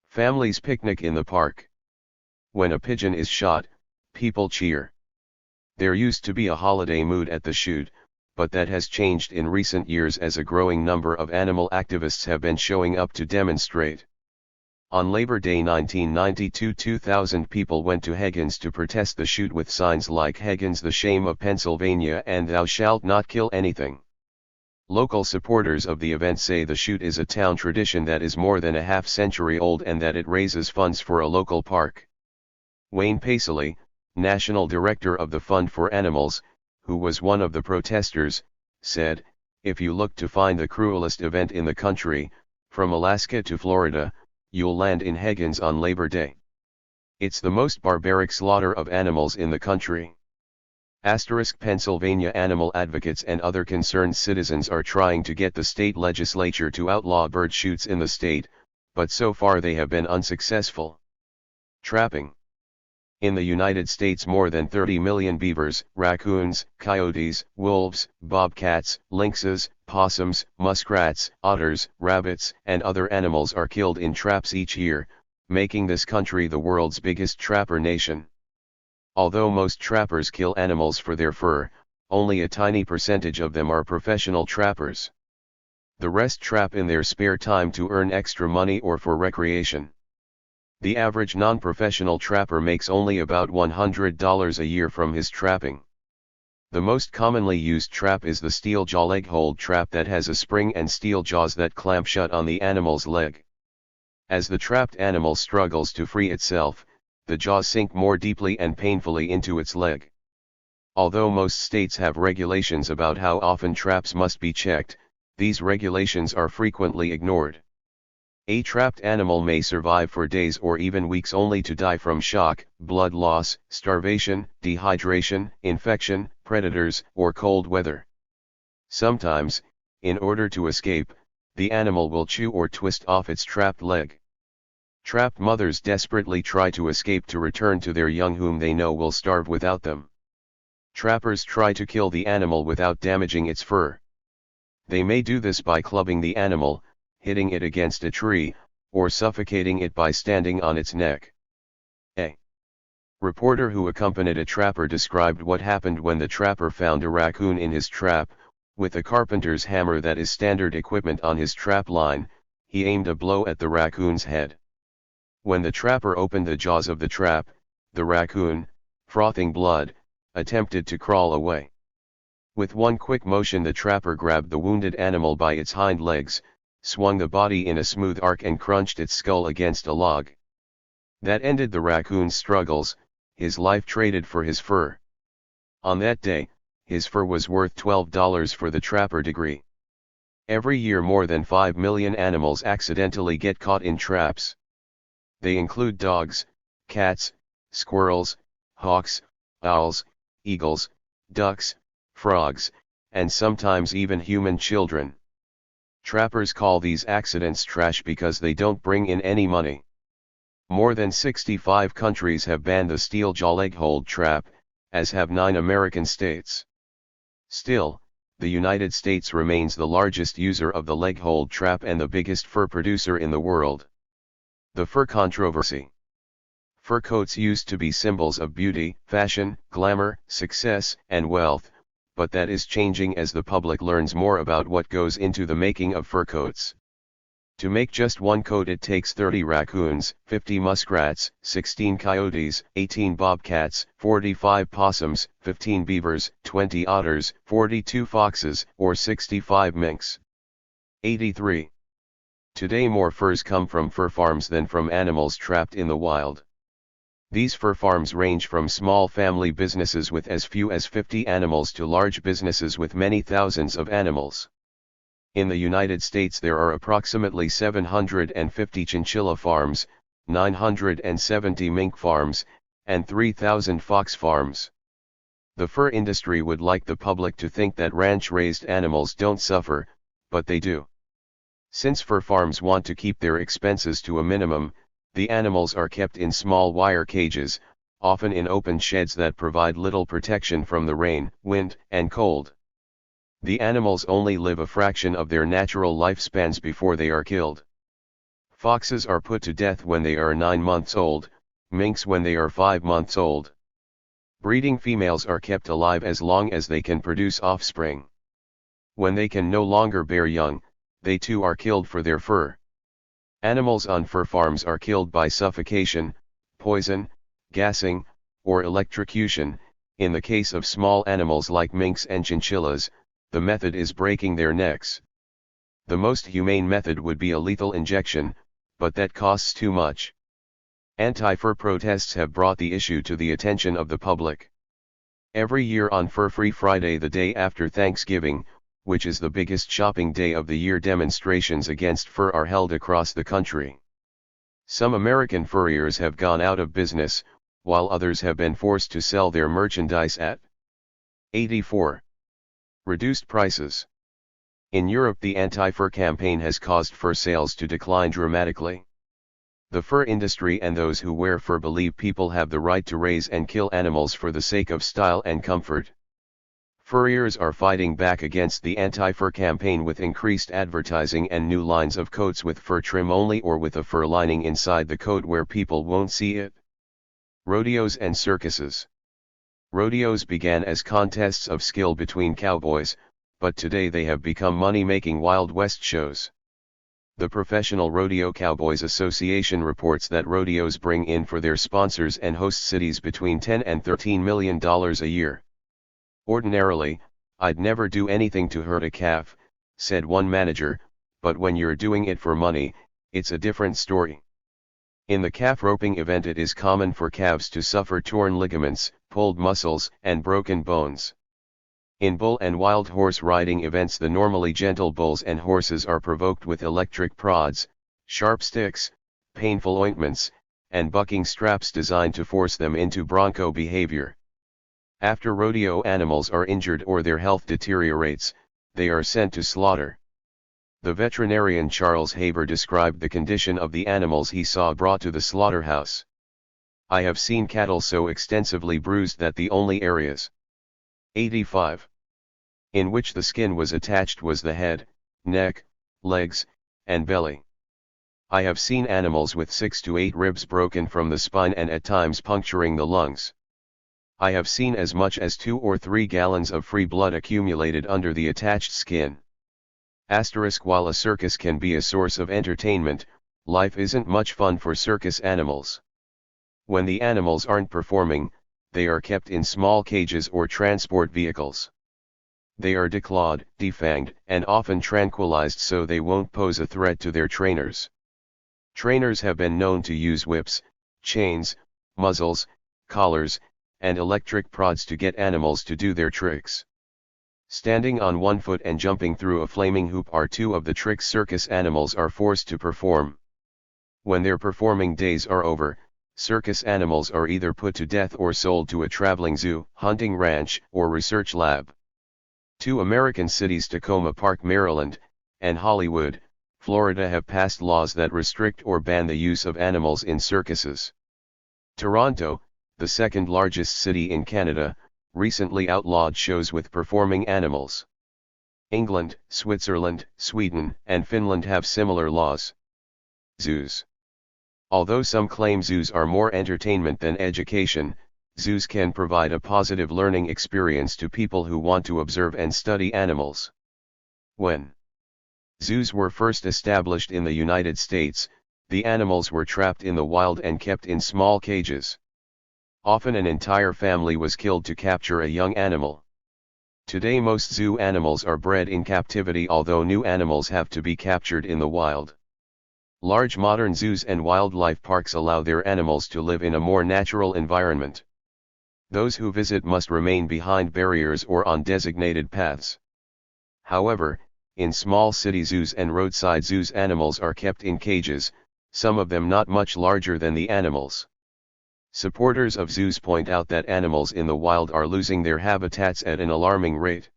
Families picnic in the park. When a pigeon is shot, people cheer. There used to be a holiday mood at the shoot, but that has changed in recent years as a growing number of animal activists have been showing up to demonstrate. On Labor Day 1992, 2,000 people went to Higgins to protest the shoot with signs like Higgins the shame of Pennsylvania and thou shalt not kill anything. Local supporters of the event say the shoot is a town tradition that is more than a half-century old and that it raises funds for a local park. Wayne Paisley, national director of the Fund for Animals, who was one of the protesters, said, "If you look to find the cruelest event in the country, from Alaska to Florida, you'll land in Higgins on Labor Day. It's the most barbaric slaughter of animals in the country." Pennsylvania animal advocates and other concerned citizens are trying to get the state legislature to outlaw bird shoots in the state, but so far they have been unsuccessful. Trapping. In the United States, more than 30 million beavers, raccoons, coyotes, wolves, bobcats, lynxes, possums, muskrats, otters, rabbits, and other animals are killed in traps each year, making this country the world's biggest trapper nation. Although most trappers kill animals for their fur, only a tiny percentage of them are professional trappers. The rest trap in their spare time to earn extra money or for recreation. The average non-professional trapper makes only about $100 a year from his trapping. The most commonly used trap is the steel jaw leg hold trap that has a spring and steel jaws that clamp shut on the animal's leg. As the trapped animal struggles to free itself, the jaws sink more deeply and painfully into its leg. Although most states have regulations about how often traps must be checked, these regulations are frequently ignored. A trapped animal may survive for days or even weeks only to die from shock, blood loss, starvation, dehydration, infection, predators, or cold weather. Sometimes, in order to escape, the animal will chew or twist off its trapped leg. Trapped mothers desperately try to escape to return to their young whom they know will starve without them. Trappers try to kill the animal without damaging its fur. They may do this by clubbing the animal, hitting it against a tree, or suffocating it by standing on its neck. A reporter who accompanied a trapper described what happened when the trapper found a raccoon in his trap. With a carpenter's hammer that is standard equipment on his trap line, he aimed a blow at the raccoon's head. When the trapper opened the jaws of the trap, the raccoon, frothing blood, attempted to crawl away. With one quick motion the trapper grabbed the wounded animal by its hind legs, swung the body in a smooth arc and crunched its skull against a log. That ended the raccoon's struggles, his life traded for his fur. On that day, his fur was worth $12 for the trapper degree. Every year more than 5 million animals accidentally get caught in traps. They include dogs, cats, squirrels, hawks, owls, eagles, ducks, frogs, and sometimes even human children. Trappers call these accidents trash because they don't bring in any money. More than 65 countries have banned the steel jaw leg hold trap, as have 9 American states. Still, the United States remains the largest user of the leg hold trap and the biggest fur producer in the world. The fur controversy. Fur coats used to be symbols of beauty, fashion, glamour, success, and wealth, but that is changing as the public learns more about what goes into the making of fur coats. To make just one coat it takes 30 raccoons, 50 muskrats, 16 coyotes, 18 bobcats, 45 possums, 15 beavers, 20 otters, 42 foxes, or 65 minks. 83. Today more furs come from fur farms than from animals trapped in the wild. These fur farms range from small family businesses with as few as 50 animals to large businesses with many thousands of animals. In the United States there are approximately 750 chinchilla farms, 970 mink farms, and 3,000 fox farms. The fur industry would like the public to think that ranch-raised animals don't suffer, but they do. Since fur farms want to keep their expenses to a minimum, the animals are kept in small wire cages, often in open sheds that provide little protection from the rain, wind, and cold. The animals only live a fraction of their natural lifespans before they are killed. Foxes are put to death when they are 9 months old, minks when they are 5 months old. Breeding females are kept alive as long as they can produce offspring. When they can no longer bear young, they too are killed for their fur. Animals on fur farms are killed by suffocation, poison, gassing, or electrocution. In the case of small animals like minks and chinchillas, the method is breaking their necks. The most humane method would be a lethal injection, but that costs too much. Anti-fur protests have brought the issue to the attention of the public. Every year on Fur-Free Friday, the day after Thanksgiving, which is the biggest shopping day of the year, demonstrations against fur are held across the country. Some American furriers have gone out of business, while others have been forced to sell their merchandise at 84. Reduced prices. In Europe, the anti-fur campaign has caused fur sales to decline dramatically. The fur industry and those who wear fur believe people have the right to raise and kill animals for the sake of style and comfort. Furriers are fighting back against the anti-fur campaign with increased advertising and new lines of coats with fur trim only or with a fur lining inside the coat where people won't see it. Rodeos and circuses. Rodeos began as contests of skill between cowboys, but today they have become money-making Wild West shows. The Professional Rodeo Cowboys Association reports that rodeos bring in for their sponsors and host cities between $10 and $13 million a year. Ordinarily, I'd never do anything to hurt a calf, said one manager, but when you're doing it for money, it's a different story. In the calf roping event, it is common for calves to suffer torn ligaments, pulled muscles, and broken bones. In bull and wild horse riding events, the normally gentle bulls and horses are provoked with electric prods, sharp sticks, painful ointments, and bucking straps designed to force them into bronco behavior. After rodeo animals are injured or their health deteriorates, they are sent to slaughter. The veterinarian Charles Haber described the condition of the animals he saw brought to the slaughterhouse. I have seen cattle so extensively bruised that the only areas 85 in which the skin was attached was the head, neck, legs, and belly. I have seen animals with 6 to 8 ribs broken from the spine and at times puncturing the lungs. I have seen as much as 2 or 3 gallons of free blood accumulated under the attached skin. While a circus can be a source of entertainment, life isn't much fun for circus animals. When the animals aren't performing, they are kept in small cages or transport vehicles. They are declawed, defanged, and often tranquilized so they won't pose a threat to their trainers. Trainers have been known to use whips, chains, muzzles, collars, and electric prods to get animals to do their tricks. Standing on one foot and jumping through a flaming hoop are 2 of the tricks circus animals are forced to perform. When their performing days are over, circus animals are either put to death or sold to a traveling zoo, hunting ranch, or research lab. 2 American cities, Tacoma Park, Maryland, and Hollywood, Florida, have passed laws that restrict or ban the use of animals in circuses. Toronto, the second largest city in Canada, recently outlawed shows with performing animals. England, Switzerland, Sweden, and Finland have similar laws. Zoos. Although some claim zoos are more entertainment than education, zoos can provide a positive learning experience to people who want to observe and study animals. When zoos were first established in the United States, the animals were trapped in the wild and kept in small cages. Often an entire family was killed to capture a young animal. Today most zoo animals are bred in captivity, although new animals have to be captured in the wild. Large modern zoos and wildlife parks allow their animals to live in a more natural environment. Those who visit must remain behind barriers or on designated paths. However, in small city zoos and roadside zoos animals are kept in cages, some of them not much larger than the animals. Supporters of zoos point out that animals in the wild are losing their habitats at an alarming rate.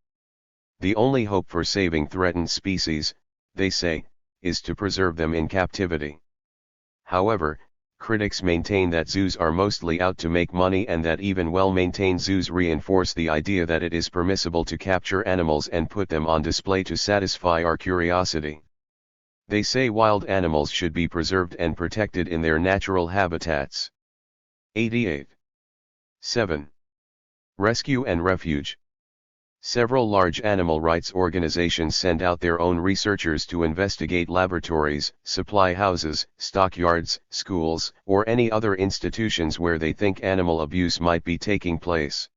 The only hope for saving threatened species, they say, is to preserve them in captivity. However, critics maintain that zoos are mostly out to make money and that even well-maintained zoos reinforce the idea that it is permissible to capture animals and put them on display to satisfy our curiosity. They say wild animals should be preserved and protected in their natural habitats. 88. 7. Rescue and refuge. Several large animal rights organizations send out their own researchers to investigate laboratories, supply houses, stockyards, schools, or any other institutions where they think animal abuse might be taking place.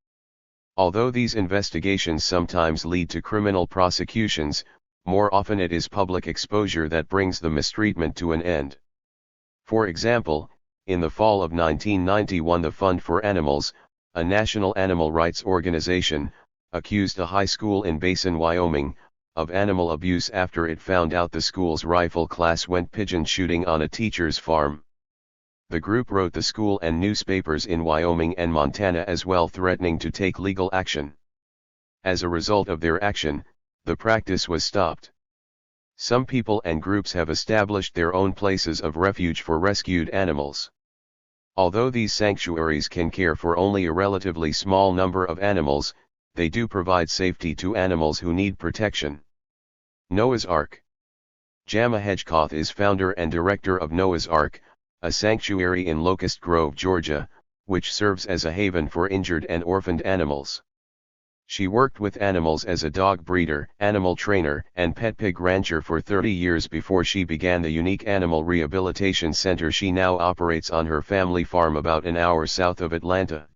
Although these investigations sometimes lead to criminal prosecutions, more often it is public exposure that brings the mistreatment to an end. For example, in the fall of 1991, the Fund for Animals, a national animal rights organization, accused a high school in Basin, Wyoming, of animal abuse after it found out the school's rifle class went pigeon shooting on a teacher's farm. The group wrote the school and newspapers in Wyoming and Montana as well, threatening to take legal action. As a result of their action, the practice was stopped. Some people and groups have established their own places of refuge for rescued animals. Although these sanctuaries can care for only a relatively small number of animals, they do provide safety to animals who need protection. Noah's Ark. Jama Hedgecoth is founder and director of Noah's Ark, a sanctuary in Locust Grove, Georgia, which serves as a haven for injured and orphaned animals. She worked with animals as a dog breeder, animal trainer, and pet pig rancher for 30 years before she began the unique animal rehabilitation center she now operates on her family farm about an hour south of Atlanta.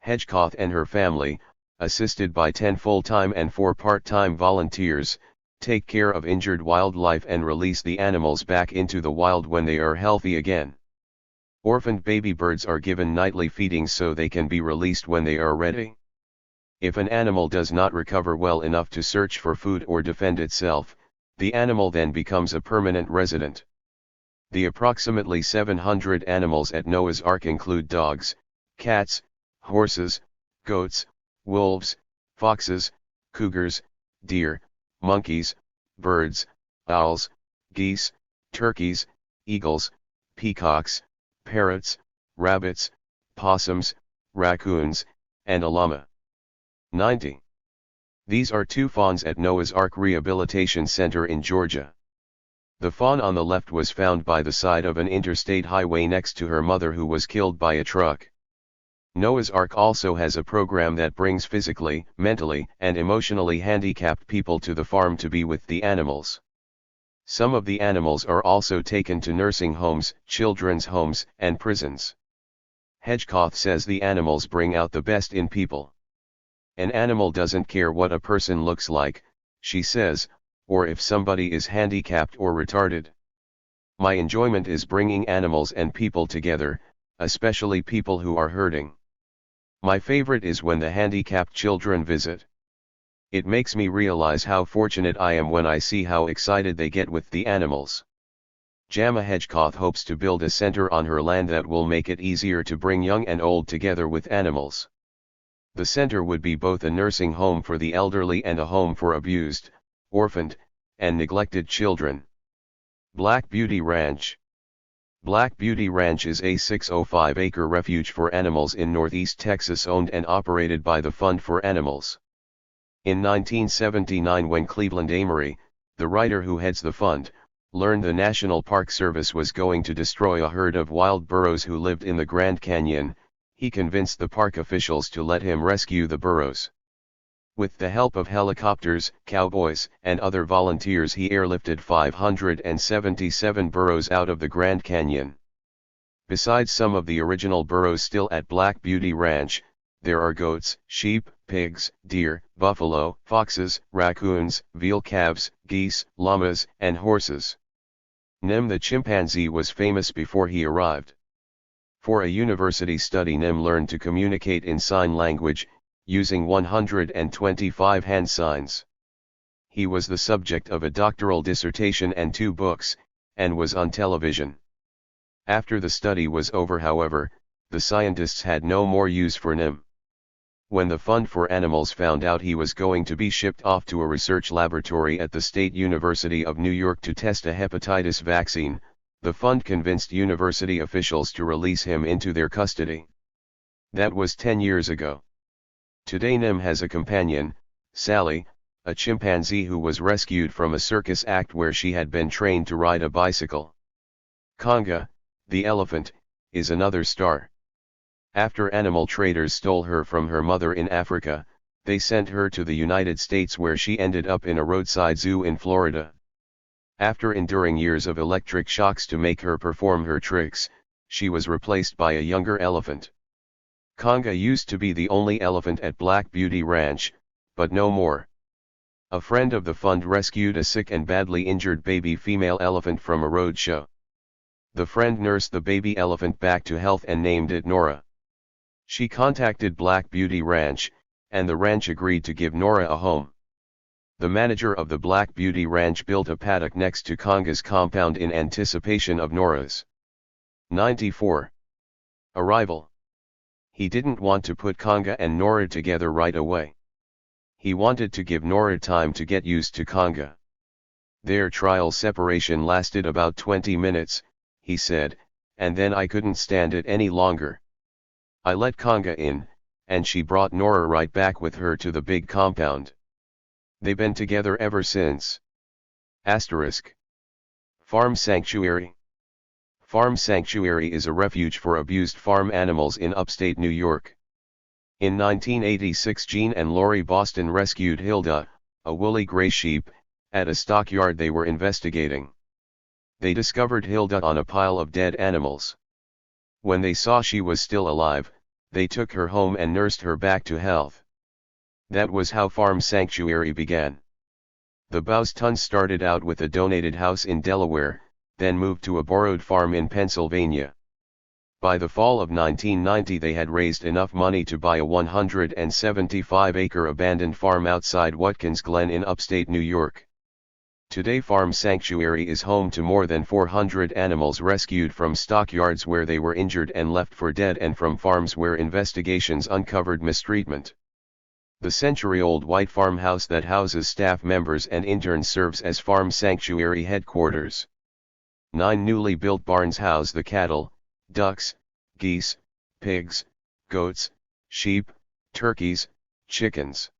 Hedgecoth and her family, assisted by 10 full-time and 4 part-time volunteers, take care of injured wildlife and release the animals back into the wild when they are healthy again. Orphaned baby birds are given nightly feedings so they can be released when they are ready. If an animal does not recover well enough to search for food or defend itself, the animal then becomes a permanent resident. The approximately 700 animals at Noah's Ark include dogs, cats, horses, goats, wolves, foxes, cougars, deer, monkeys, birds, owls, geese, turkeys, eagles, peacocks, parrots, rabbits, possums, raccoons, and a llama. 90. These are 2 fawns at Noah's Ark Rehabilitation Center in Georgia. The fawn on the left was found by the side of an interstate highway next to her mother, who was killed by a truck. Noah's Ark also has a program that brings physically, mentally, and emotionally handicapped people to the farm to be with the animals. Some of the animals are also taken to nursing homes, children's homes, and prisons. Hedgecoth says the animals bring out the best in people. An animal doesn't care what a person looks like, she says, or if somebody is handicapped or retarded. My enjoyment is bringing animals and people together, especially people who are hurting. My favorite is when the handicapped children visit. It makes me realize how fortunate I am when I see how excited they get with the animals. Jama Hedgecoth hopes to build a center on her land that will make it easier to bring young and old together with animals. The center would be both a nursing home for the elderly and a home for abused, orphaned, and neglected children. Black Beauty Ranch. Black Beauty Ranch is a 605-acre refuge for animals in Northeast Texas, owned and operated by the Fund for Animals. In 1979, when Cleveland Amory, the writer who heads the fund, learned the National Park Service was going to destroy a herd of wild burros who lived in the Grand Canyon, He convinced the park officials to let him rescue the burros. With the help of helicopters, cowboys, and other volunteers, he airlifted 577 burros out of the Grand Canyon. Besides some of the original burros still at Black Beauty Ranch, there are goats, sheep, pigs, deer, buffalo, foxes, raccoons, veal calves, geese, llamas, and horses. Nim the chimpanzee was famous before he arrived. For a university study, Nim learned to communicate in sign language, using 125 hand signs. He was the subject of a doctoral dissertation and 2 books, and was on television. After the study was over, however, the scientists had no more use for Nim. When the Fund for Animals found out he was going to be shipped off to a research laboratory at the State University of New York to test a hepatitis vaccine, the fund convinced university officials to release him into their custody. That was 10 years ago. Today Nim has a companion, Sally, a chimpanzee who was rescued from a circus act where she had been trained to ride a bicycle. Conga, the elephant, is another star. After animal traders stole her from her mother in Africa, they sent her to the United States, where she ended up in a roadside zoo in Florida. After enduring years of electric shocks to make her perform her tricks, she was replaced by a younger elephant. Conga used to be the only elephant at Black Beauty Ranch, but no more. A friend of the fund rescued a sick and badly injured baby female elephant from a road show. The friend nursed the baby elephant back to health and named it Nora. She contacted Black Beauty Ranch, and the ranch agreed to give Nora a home. The manager of the Black Beauty Ranch built a paddock next to Conga's compound in anticipation of Nora's 94 arrival. He didn't want to put Conga and Nora together right away. He wanted to give Nora time to get used to Conga. Their trial separation lasted about 20 minutes, he said, and then I couldn't stand it any longer. I let Conga in, and she brought Nora right back with her to the big compound. They've been together ever since. Asterisk. Farm Sanctuary. Farm Sanctuary is a refuge for abused farm animals in upstate New York. In 1986, Gene and Lori Boston rescued Hilda, a woolly gray sheep, at a stockyard they were investigating. They discovered Hilda on a pile of dead animals. When they saw she was still alive, they took her home and nursed her back to health. That was how Farm Sanctuary began. The Bostons started out with a donated house in Delaware, then moved to a borrowed farm in Pennsylvania. By the fall of 1990 they had raised enough money to buy a 175-acre abandoned farm outside Watkins Glen in upstate New York. Today Farm Sanctuary is home to more than 400 animals rescued from stockyards where they were injured and left for dead, and from farms where investigations uncovered mistreatment. The century-old white farmhouse that houses staff members and interns serves as Farm Sanctuary headquarters. 9 newly built barns house the cattle, ducks, geese, pigs, goats, sheep, turkeys, chickens,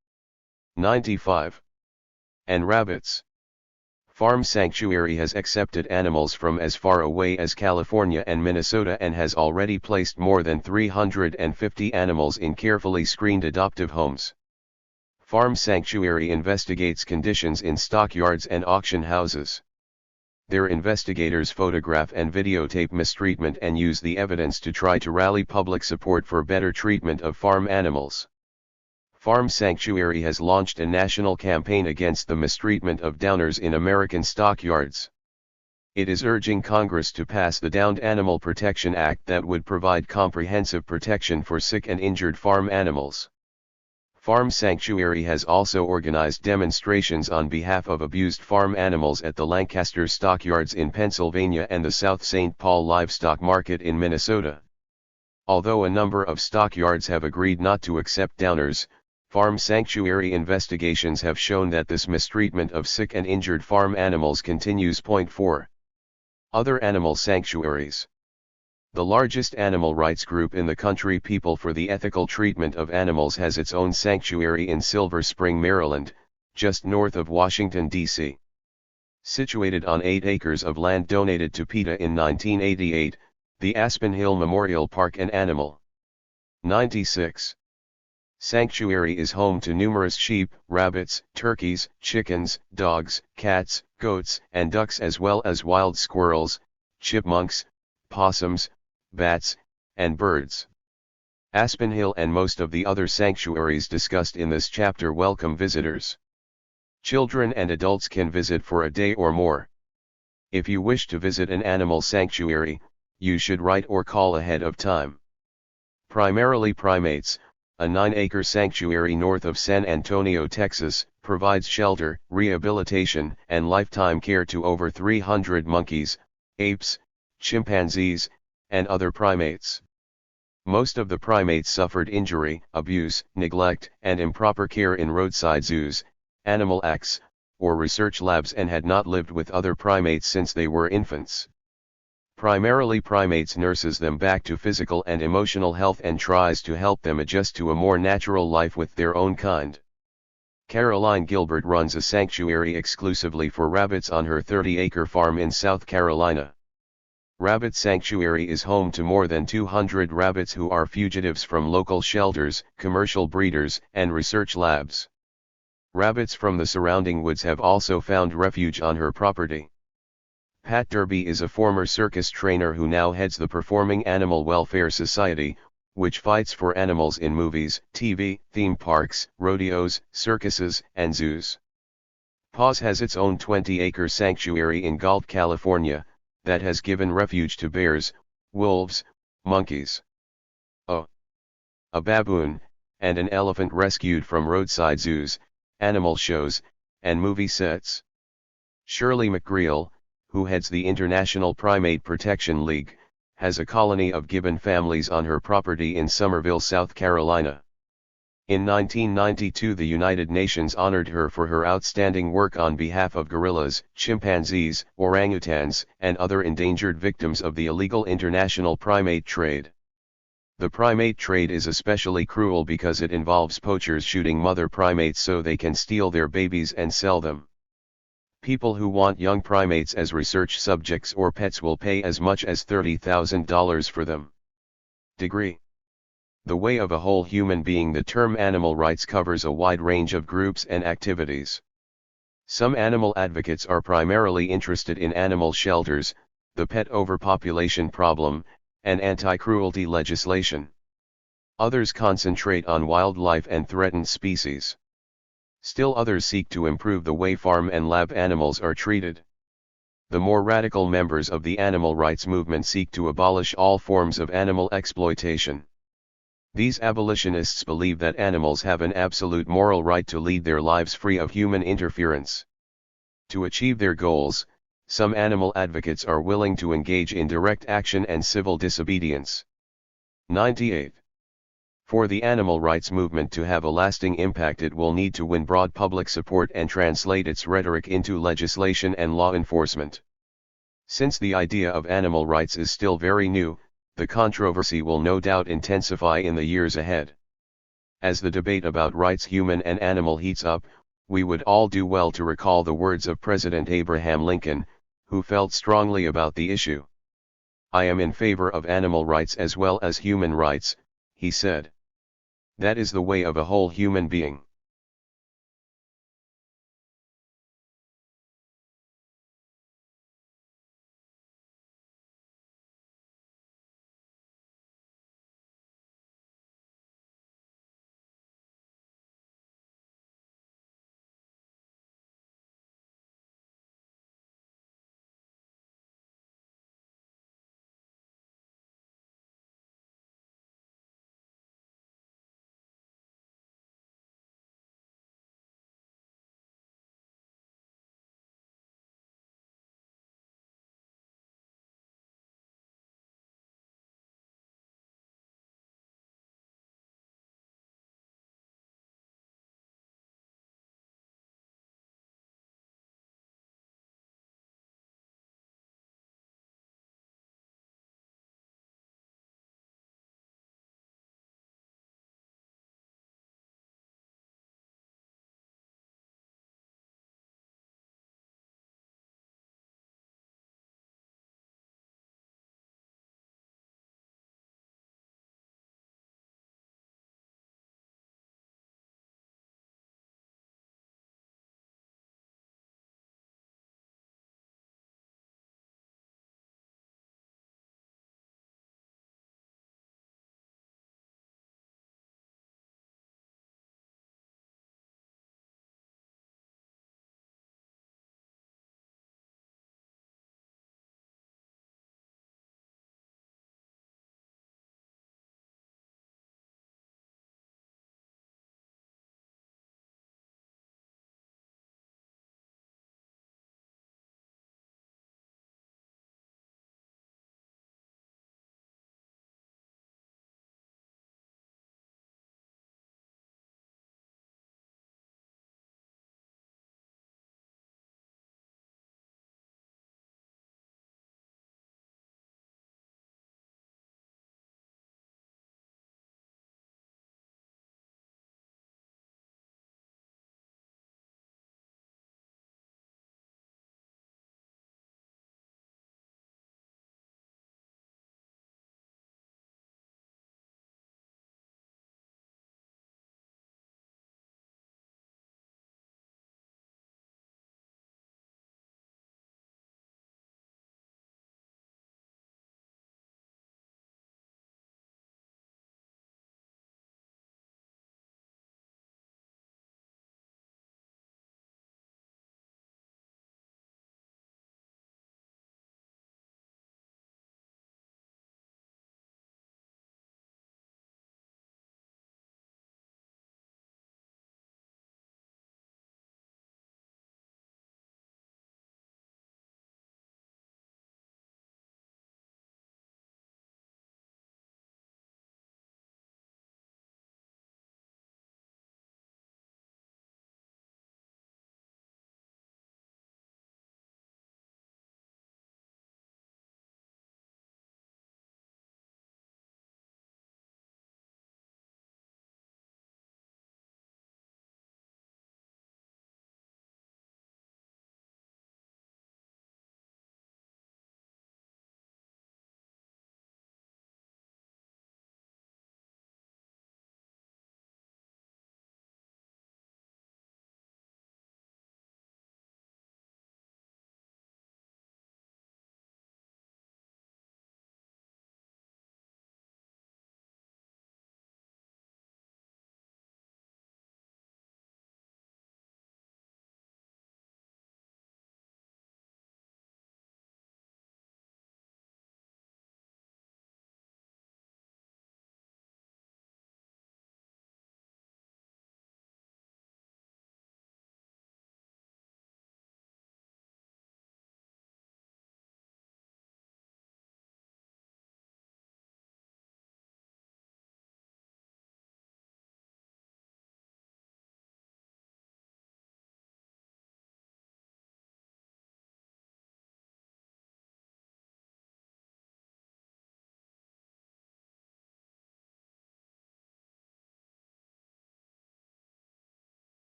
95, and rabbits. Farm Sanctuary has accepted animals from as far away as California and Minnesota and has already placed more than 350 animals in carefully screened adoptive homes. Farm Sanctuary investigates conditions in stockyards and auction houses. Their investigators photograph and videotape mistreatment and use the evidence to try to rally public support for better treatment of farm animals. Farm Sanctuary has launched a national campaign against the mistreatment of downers in American stockyards. It is urging Congress to pass the Downed Animal Protection Act that would provide comprehensive protection for sick and injured farm animals. Farm Sanctuary has also organized demonstrations on behalf of abused farm animals at the Lancaster Stockyards in Pennsylvania and the South St. Paul Livestock Market in Minnesota. Although a number of stockyards have agreed not to accept downers, Farm Sanctuary investigations have shown that this mistreatment of sick and injured farm animals continues. 4. Other animal sanctuaries. The largest animal rights group in the country, People for the Ethical Treatment of Animals, has its own sanctuary in Silver Spring, Maryland, just north of Washington, D.C. Situated on 8 acres of land donated to PETA in 1988, the Aspen Hill Memorial Park and Animal 96. Sanctuary is home to numerous sheep, rabbits, turkeys, chickens, dogs, cats, goats, and ducks, as well as wild squirrels, chipmunks, possums, bats, and birds. Aspen Hill and most of the other sanctuaries discussed in this chapter welcome visitors. Children and adults can visit for a day or more. If you wish to visit an animal sanctuary, you should write or call ahead of time. Primarily Primates, a 9-acre sanctuary north of San Antonio, Texas, provides shelter, rehabilitation, and lifetime care to over 300 monkeys, apes, chimpanzees, and other primates. Most of the primates suffered injury, abuse, neglect, and improper care in roadside zoos, animal acts, or research labs, and had not lived with other primates since they were infants. Primarily Primates nurses them back to physical and emotional health and tries to help them adjust to a more natural life with their own kind. Caroline Gilbert runs a sanctuary exclusively for rabbits on her 30-acre farm in South Carolina. Rabbit Sanctuary is home to more than 200 rabbits who are fugitives from local shelters, commercial breeders, and research labs. Rabbits from the surrounding woods have also found refuge on her property. Pat Derby is a former circus trainer who now heads the Performing Animal Welfare Society, which fights for animals in movies, TV, theme parks, rodeos, circuses, and zoos. Paws has its own 20-acre sanctuary in Galt, California, that has given refuge to bears, wolves, monkeys, a baboon, and an elephant rescued from roadside zoos, animal shows, and movie sets. Shirley McGreal, who heads the International Primate Protection League, has a colony of gibbon families on her property in Summerville, South Carolina. In 1992, the United Nations honored her for her outstanding work on behalf of gorillas, chimpanzees, orangutans, and other endangered victims of the illegal international primate trade. The primate trade is especially cruel because it involves poachers shooting mother primates so they can steal their babies and sell them. People who want young primates as research subjects or pets will pay as much as $30,000 for them. Degree: The way of a whole human being. The term animal rights covers a wide range of groups and activities. Some animal advocates are primarily interested in animal shelters, the pet overpopulation problem, and anti-cruelty legislation. Others concentrate on wildlife and threatened species. Still others seek to improve the way farm and lab animals are treated. The more radical members of the animal rights movement seek to abolish all forms of animal exploitation. These abolitionists believe that animals have an absolute moral right to lead their lives free of human interference. To achieve their goals, some animal advocates are willing to engage in direct action and civil disobedience. 98. For the animal rights movement to have a lasting impact, it will need to win broad public support and translate its rhetoric into legislation and law enforcement. Since the idea of animal rights is still very new, the controversy will no doubt intensify in the years ahead. As the debate about rights, human and animal, heats up, we would all do well to recall the words of President Abraham Lincoln, who felt strongly about the issue. "I am in favor of animal rights as well as human rights," he said. "That is the way of a whole human being."